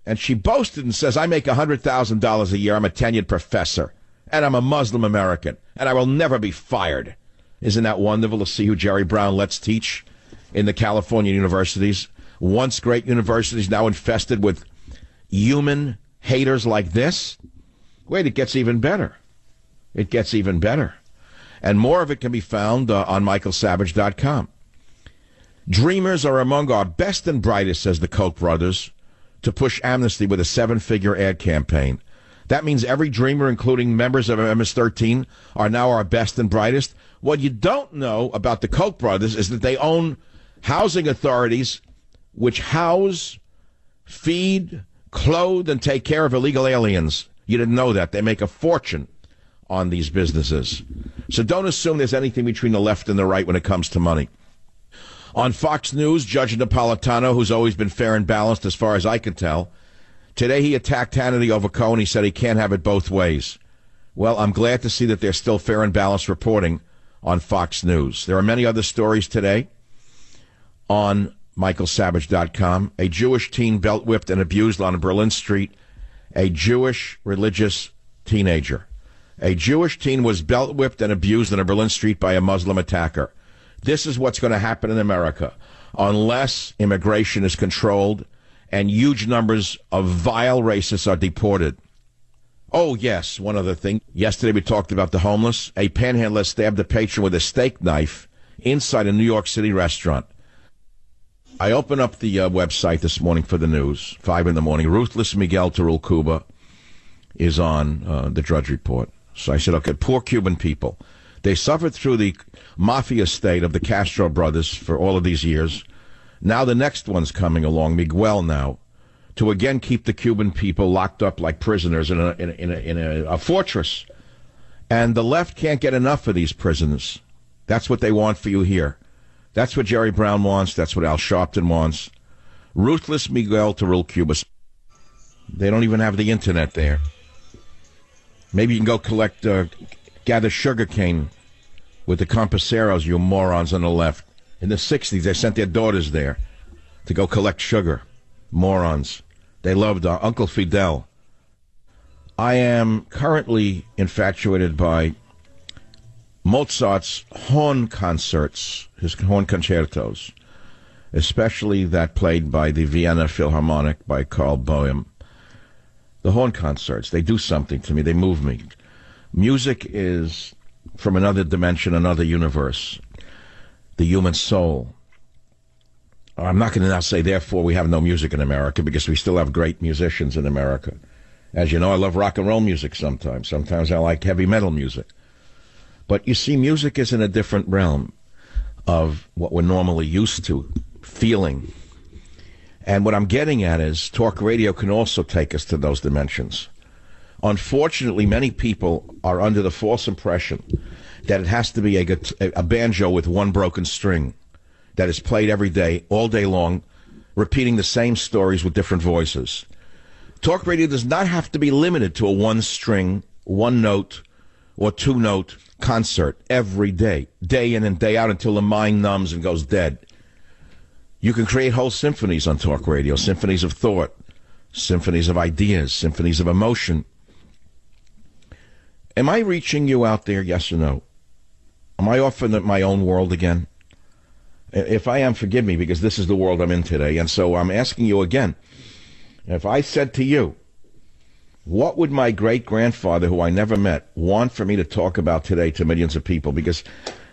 And she boasted and says, "I make $100,000 a year. I'm a tenured professor, and I'm a Muslim American, and I will never be fired." Isn't that wonderful to see who Jerry Brown lets teach in the California universities? Once great universities, now infested with human haters like this? Wait, it gets even better. It gets even better. And more of it can be found on michaelsavage.com. Dreamers are among our best and brightest, says the Koch brothers, to push amnesty with a 7-figure ad campaign. That means every dreamer, including members of MS-13, are now our best and brightest. What you don't know about the Koch brothers is that they own housing authorities which house, feed, clothe, and take care of illegal aliens. You didn't know that. They make a fortune on these businesses. So don't assume there's anything between the left and the right when it comes to money. On Fox News, Judge Napolitano, who's always been fair and balanced as far as I can tell, today he attacked Hannity over Cohen. He said he can't have it both ways. Well, I'm glad to see that there's still fair and balanced reporting on Fox News. There are many other stories today on michaelsavage.com. A Jewish teen belt whipped and abused on Berlin Street. A Jewish religious teenager. A Jewish teen was belt whipped and abused on a Berlin street by a Muslim attacker. This is what's going to happen in America unless immigration is controlled and huge numbers of vile racists are deported. Oh, yes, one other thing. Yesterday we talked about the homeless. A panhandler stabbed a patron with a steak knife inside a New York City restaurant. I opened up the website this morning for the news, 5 in the morning. Ruthless Miguel Tarul Cuba is on the Drudge Report. So I said, okay, poor Cuban people. They suffered through the mafia state of the Castro brothers for all of these years. Now the next one's coming along, Miguel now, to again keep the Cuban people locked up like prisoners in a fortress. And the left can't get enough of these prisoners. That's what they want for you here. That's what Jerry Brown wants. That's what Al Sharpton wants. Ruthless Miguel Tarul Cuba. They don't even have the internet there. Maybe you can go gather sugar cane with the Compaseros, you morons on the left. In the 60s, they sent their daughters there to go collect sugar. Morons. They loved Uncle Fidel. I am currently infatuated by Mozart's horn concerts, his horn concertos, especially that played by the Vienna Philharmonic by Carl Boehm. The horn concerts, they do something to me. They move me. Music is from another dimension, another universe. The human soul. I'm not going to now say, therefore, we have no music in America, because we still have great musicians in America. As you know, I love rock and roll music sometimes. Sometimes I like heavy metal music. But you see, music is in a different realm of what we're normally used to feeling. And what I'm getting at is talk radio can also take us to those dimensions. Unfortunately, many people are under the false impression that it has to be a banjo with one broken string that is played every day, all day long, repeating the same stories with different voices. Talk radio does not have to be limited to a one-string, one-note, or two-note concert every day, day in and day out, until the mind numbs and goes dead. You can create whole symphonies on talk radio, symphonies of thought, symphonies of ideas, symphonies of emotion. Am I reaching you out there, yes or no? Am I off in my own world again? If I am, forgive me, because this is the world I'm in today. And so I'm asking you again, if I said to you, what would my great-grandfather, who I never met, want for me to talk about today to millions of people? Because,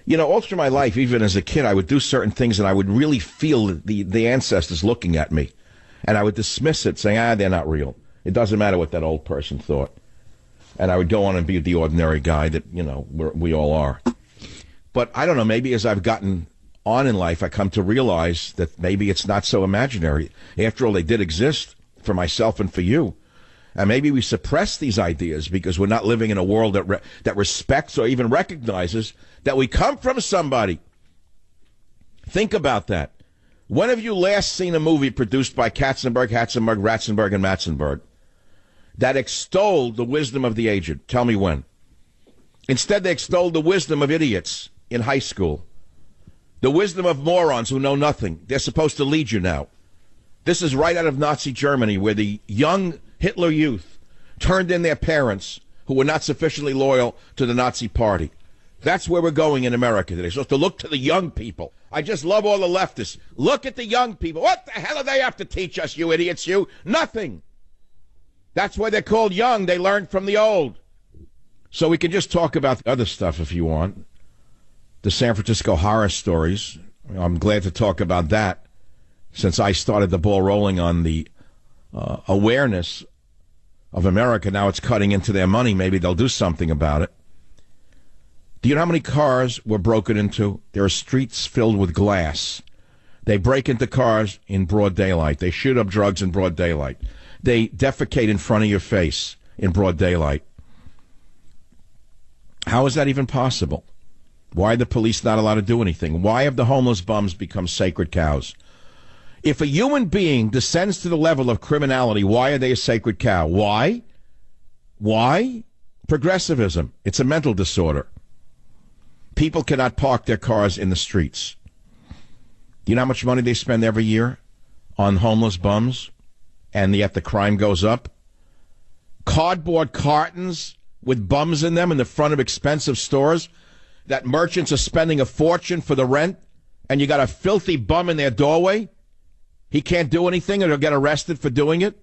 you know, all through my life, even as a kid, I would do certain things and I would really feel the ancestors looking at me. And I would dismiss it, saying, they're not real. It doesn't matter what that old person thought. And I would go on and be the ordinary guy that, you know, we all are. But I don't know, maybe as I've gotten on in life, I come to realize that maybe it's not so imaginary. After all, they did exist for myself and for you. And maybe we suppress these ideas because we're not living in a world that respects or even recognizes that we come from somebody. Think about that. When have you last seen a movie produced by Katzenberg, Ratzenberg, and Matzenberg that extolled the wisdom of the aged? Tell me when. Instead, they extolled the wisdom of idiots in high school. The wisdom of morons who know nothing. They're supposed to lead you now. This is right out of Nazi Germany, where the young Hitler youth turned in their parents who were not sufficiently loyal to the Nazi party. That's where we're going in America today. So to look to the young people. I just love all the leftists. Look at the young people. What the hell do they have to teach us, you idiots, you? Nothing. That's why they're called young. They learned from the old. So we can just talk about other stuff if you want. The San Francisco horror stories. I'm glad to talk about that since I started the ball rolling on the awareness of America. Now it's cutting into their money. Maybe they'll do something about it. Do you know how many cars were broken into? There are streets filled with glass. They break into cars in broad daylight. They shoot up drugs in broad daylight. They defecate in front of your face in broad daylight. How is that even possible? Why are the police not allowed to do anything? Why have the homeless bums become sacred cows? If a human being descends to the level of criminality, why are they a sacred cow? Why? Why? Progressivism. It's a mental disorder. People cannot park their cars in the streets. Do you know how much money they spend every year on homeless bums? And yet the crime goes up? Cardboard cartons with bums in them in the front of expensive stores that merchants are spending a fortune for the rent, and you got a filthy bum in their doorway? He can't do anything or he'll get arrested for doing it?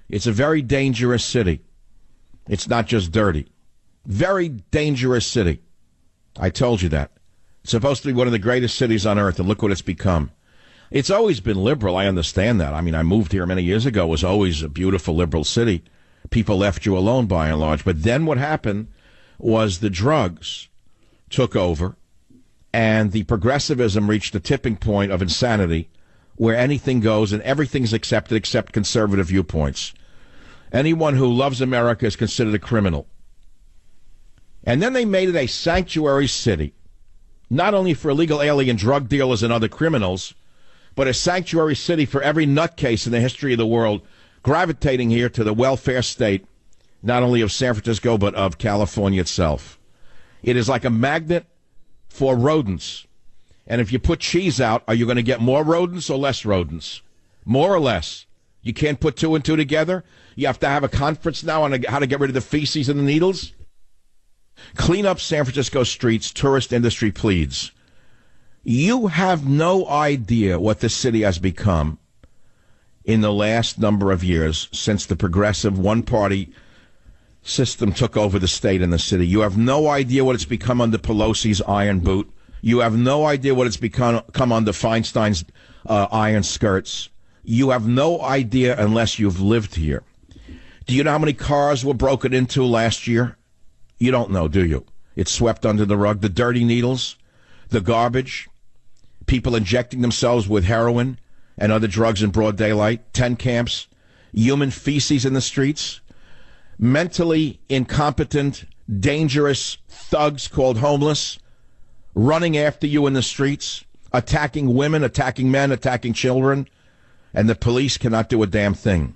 It's a very dangerous city. It's not just dirty. Very dangerous city. I told you that. It's supposed to be one of the greatest cities on earth, and look what it's become. It's always been liberal. I understand that. I mean, I moved here many years ago. It was always a beautiful liberal city. People left you alone by and large. But then what happened was the drugs took over, and the progressivism reached the tipping point of insanity where anything goes and everything's accepted except conservative viewpoints. Anyone who loves America is considered a criminal. And then they made it a sanctuary city, not only for illegal alien drug dealers and other criminals, but a sanctuary city for every nutcase in the history of the world gravitating here to the welfare state, not only of San Francisco, but of California itself. It is like a magnet for rodents. And if you put cheese out, are you going to get more rodents or less rodents? More or less. You can't put two and two together? You have to have a conference now on how to get rid of the feces and the needles? Clean up San Francisco streets, tourist industry pleads. You have no idea what this city has become in the last number of years since the progressive one-party system took over the state and the city. You have no idea what it's become under Pelosi's iron boot. You have no idea what it's come under Feinstein's iron skirts. You have no idea unless you've lived here. Do you know how many cars were broken into last year? You don't know, do you? It's swept under the rug. The dirty needles, the garbage, people injecting themselves with heroin and other drugs in broad daylight, tent camps, human feces in the streets, mentally incompetent, dangerous thugs called homeless, running after you in the streets, attacking women, attacking men, attacking children, and the police cannot do a damn thing.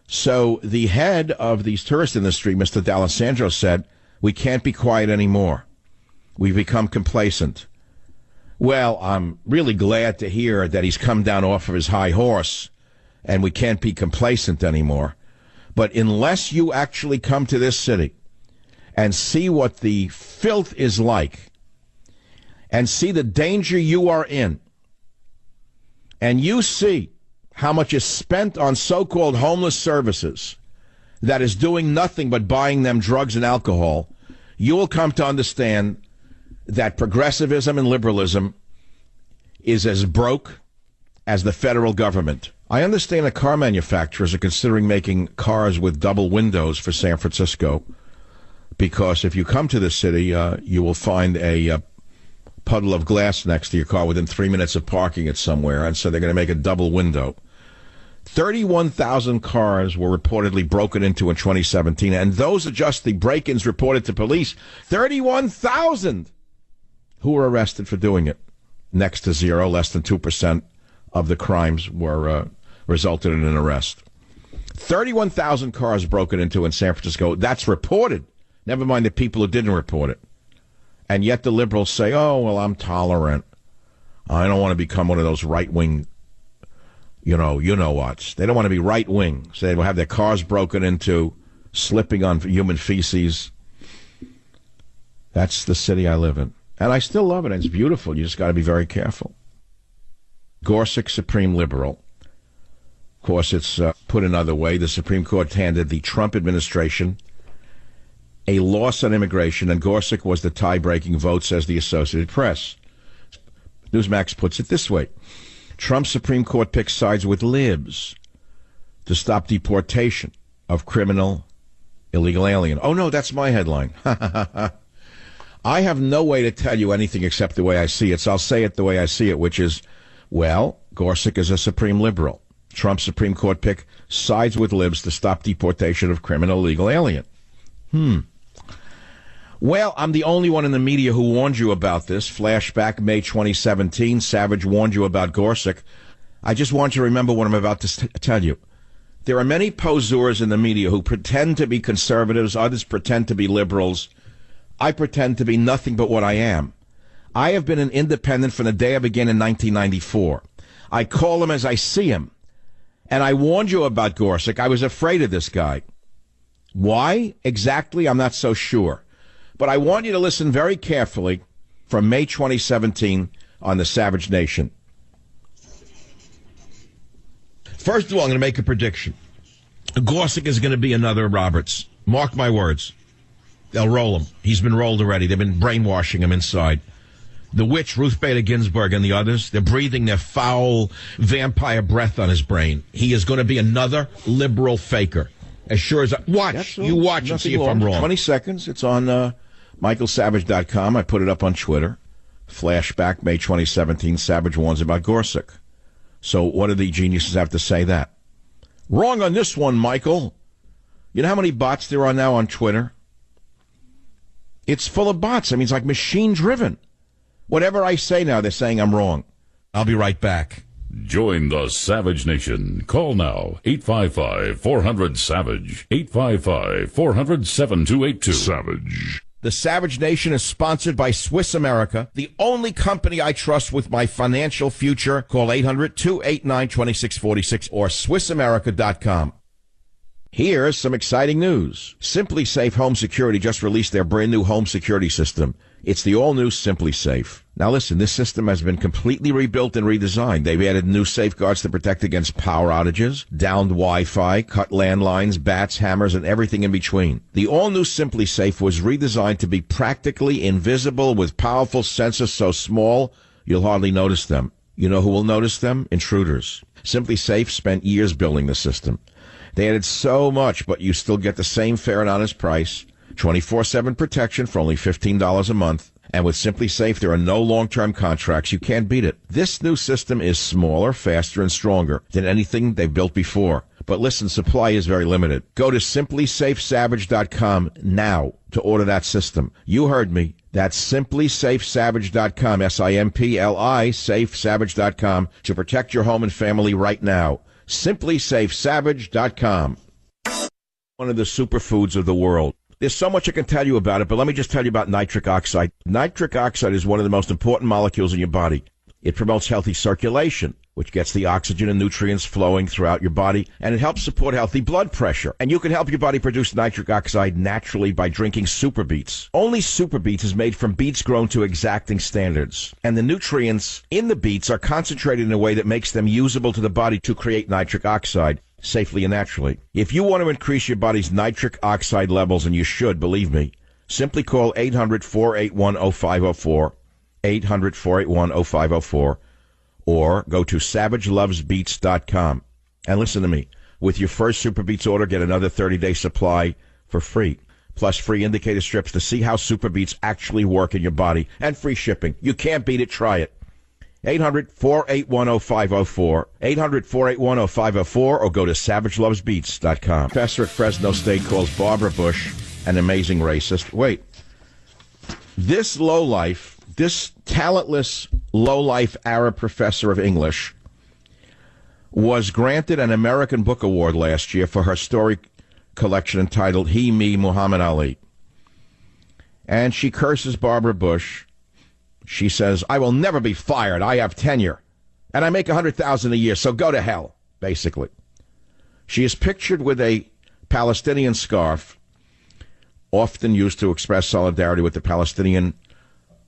So the head of the tourist industry, Mr. D'Alessandro, said, we can't be quiet anymore. We've become complacent. Well, I'm really glad to hear that he's come down off of his high horse and we can't be complacent anymore. But unless you actually come to this city and see what the filth is like and see the danger you are in, and you see how much is spent on so-called homeless services that is doing nothing but buying them drugs and alcohol, you will come to understand that progressivism and liberalism is as broke as the federal government. I understand that car manufacturers are considering making cars with double windows for San Francisco, because if you come to the city, you will find a puddle of glass next to your car within 3 minutes of parking it somewhere, and so they're going to make a double window. 31,000 cars were reportedly broken into in 2017, and those are just the break-ins reported to police. 31,000 who were arrested for doing it. Next to zero, less than 2% of the crimes were resulted in an arrest. 31,000 cars broken into in San Francisco. That's reported. Never mind the people who didn't report it. And yet the liberals say, oh, well, I'm tolerant. I don't want to become one of those right-wing, you know what. They don't want to be right-wing. So they will have their cars broken into, slipping on human feces. That's the city I live in. And I still love it. And it's beautiful. You just got to be very careful. Gorsuch, supreme liberal. Of course, it's put another way. The Supreme Court handed the Trump administration a loss on immigration, and Gorsuch was the tie-breaking vote, says the Associated Press. Newsmax puts it this way. Trump's Supreme Court picks sides with libs to stop deportation of criminal illegal alien. Oh, no, that's my headline. I have no way to tell you anything except the way I see it, so I'll say it the way I see it, which is, well, Gorsuch is a supreme liberal. Trump's Supreme Court pick sides with libs to stop deportation of criminal illegal alien. Well, I'm the only one in the media who warned you about this. Flashback, May 2017. Savage warned you about Gorsuch. I just want you to remember what I'm about to tell you. There are many poseurs in the media who pretend to be conservatives. Others pretend to be liberals. I pretend to be nothing but what I am. I have been an independent from the day I began in 1994. I call him as I see him. And I warned you about Gorsuch. I was afraid of this guy. Why exactly? I'm not so sure. But I want you to listen very carefully from May 2017 on the Savage Nation. First of all, I'm going to make a prediction. Gorsuch is going to be another Roberts. Mark my words. They'll roll him. He's been rolled already. They've been brainwashing him inside. The witch, Ruth Bader Ginsburg, and the others, they're breathing their foul vampire breath on his brain. He is going to be another liberal faker. As sure as watch. You watch and see if I'm wrong. 20 seconds. It's on michaelsavage.com. I put it up on Twitter. Flashback, May 2017. Savage warns about Gorsuch. So what do the geniuses have to say that? Wrong on this one, Michael. You know how many bots there are now on Twitter? It's full of bots. I mean, it's like machine-driven. Whatever I say now, they're saying I'm wrong. I'll be right back. Join the Savage Nation. Call now, 855-400-SAVAGE, 855-400-7282. Savage. The Savage Nation is sponsored by Swiss America, the only company I trust with my financial future. Call 800-289-2646 or SwissAmerica.com. Here's some exciting news. Simply Safe Home Security just released their brand new home security system. It's the all-new Simply Safe. Now listen, this system has been completely rebuilt and redesigned. They've added new safeguards to protect against power outages, downed Wi-Fi, cut landlines, bats, hammers, and everything in between. The all-new Simply Safe was redesigned to be practically invisible with powerful sensors so small you'll hardly notice them. You know who will notice them? Intruders. Simply Safe spent years building the system. They added so much, but you still get the same fair and honest price. 24/7 protection for only $15 a month. And with Simply Safe, there are no long-term contracts. You can't beat it. This new system is smaller, faster, and stronger than anything they've built before. But listen, supply is very limited. Go to simplysafesavage.com now to order that system. You heard me. That's simplysafesavage.com, SIMPLI, safesavage.com, to protect your home and family right now. simplysafesavage.com. One of the superfoods of the world. There's so much I can tell you about it, but let me just tell you about nitric oxide. Nitric oxide is one of the most important molecules in your body. It promotes healthy circulation, which gets the oxygen and nutrients flowing throughout your body, and it helps support healthy blood pressure. And you can help your body produce nitric oxide naturally by drinking Super Beets. Only Super Beets is made from beets grown to exacting standards, and the nutrients in the beets are concentrated in a way that makes them usable to the body to create nitric oxide safely and naturally. If you want to increase your body's nitric oxide levels, and you should, believe me, simply call 800-481-0504, 800-481-0504, or go to SavageLovesBeats.com. And listen to me. With your first Super Beets order, get another 30-day supply for free, plus free indicator strips to see how Super Beets actually work in your body, and free shipping. You can't beat it. Try it. 800-481-0504, 800-481-0504, or go to SavageLovesBeats.com. Professor at Fresno State calls Barbara Bush an amazing racist. Wait. This lowlife, this talentless, low-life Arab professor of English was granted an American Book Award last year for her story collection entitled He, Me, Muhammad Ali. And she curses Barbara Bush. She says, I will never be fired. I have tenure. And I make $100,000 a year, so go to hell, basically. She is pictured with a Palestinian scarf, often used to express solidarity with the Palestinian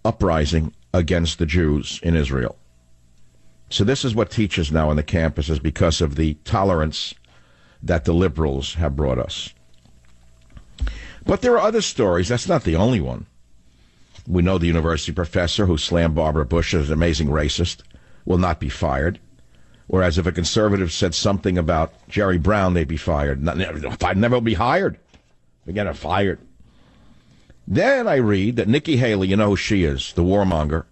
uprising against the Jews in Israel. So this is what teaches now on the campuses because of the tolerance that the liberals have brought us. But there are other stories. That's not the only one. We know the university professor who slammed Barbara Bush as an amazing racist will not be fired. Whereas if a conservative said something about Jerry Brown, they'd be fired. Never be hired. Again, are fired. Then I read that Nikki Haley, you know who she is, the warmonger,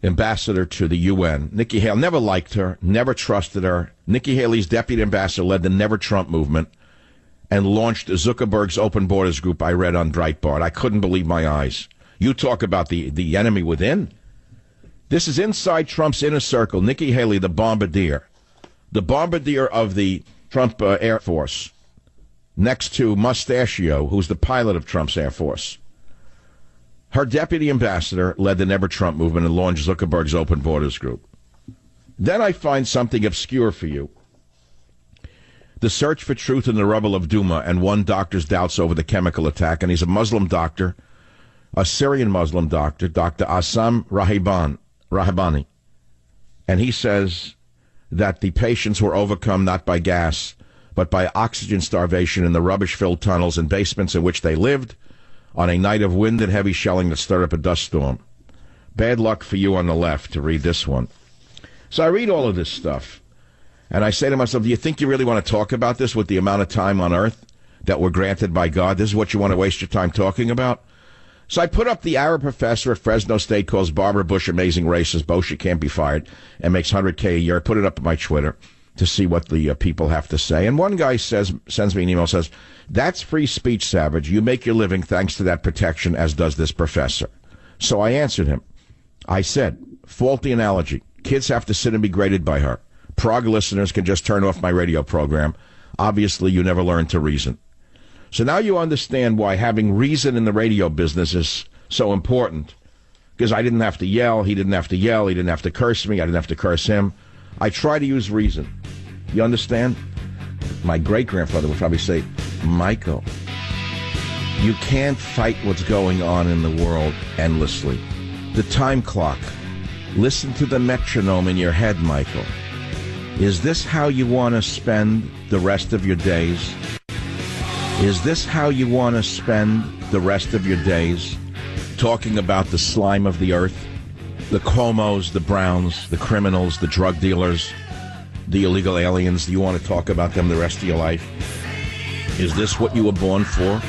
ambassador to the UN. Nikki Haley, never liked her, never trusted her. Nikki Haley's deputy ambassador led the Never Trump movement and launched Zuckerberg's Open Borders group I read on Breitbart. I couldn't believe my eyes. You talk about the enemy within. This is inside Trump's inner circle. Nikki Haley, the bombardier of the Trump Air Force, next to Mustachio, who's the pilot of Trump's Air Force. Her deputy ambassador led the Never Trump movement and launched Zuckerberg's Open Borders group. Then I find something obscure for you. The search for truth in the rubble of Douma and one doctor's doubts over the chemical attack, and he's a Muslim doctor, a Syrian Muslim doctor, Dr. Assam Rahabani. And he says that the patients were overcome not by gas, but by oxygen starvation in the rubbish-filled tunnels and basements in which they lived on a night of wind and heavy shelling that stirred up a dust storm. Bad luck for you on the left to read this one. So I read all of this stuff, and I say to myself, do you think you really want to talk about this with the amount of time on earth that we're granted by God? This is what you want to waste your time talking about? So I put up the Arab professor at Fresno State calls Barbara Bush amazing racist. Bush can't be fired and makes $100K a year. I put it up on my Twitter to see what the people have to say. And one guy sends me an email, says, that's free speech, Savage. You make your living thanks to that protection, as does this professor. So I answered him. I said, faulty analogy. Kids have to sit and be graded by her. Prague listeners can just turn off my radio program. Obviously, you never learned to reason. So now you understand why having reason in the radio business is so important. Because I didn't have to yell, he didn't have to yell, he didn't have to curse me, I didn't have to curse him. I try to use reason. You understand? My great-grandfather would probably say, Michael, you can't fight what's going on in the world endlessly. The time clock. Listen to the metronome in your head, Michael. Is this how you want to spend the rest of your days? Is this how you want to spend the rest of your days? Talking about the slime of the earth? The Cuomos, the Browns, the criminals, the drug dealers, the illegal aliens. Do you want to talk about them the rest of your life? Is this what you were born for?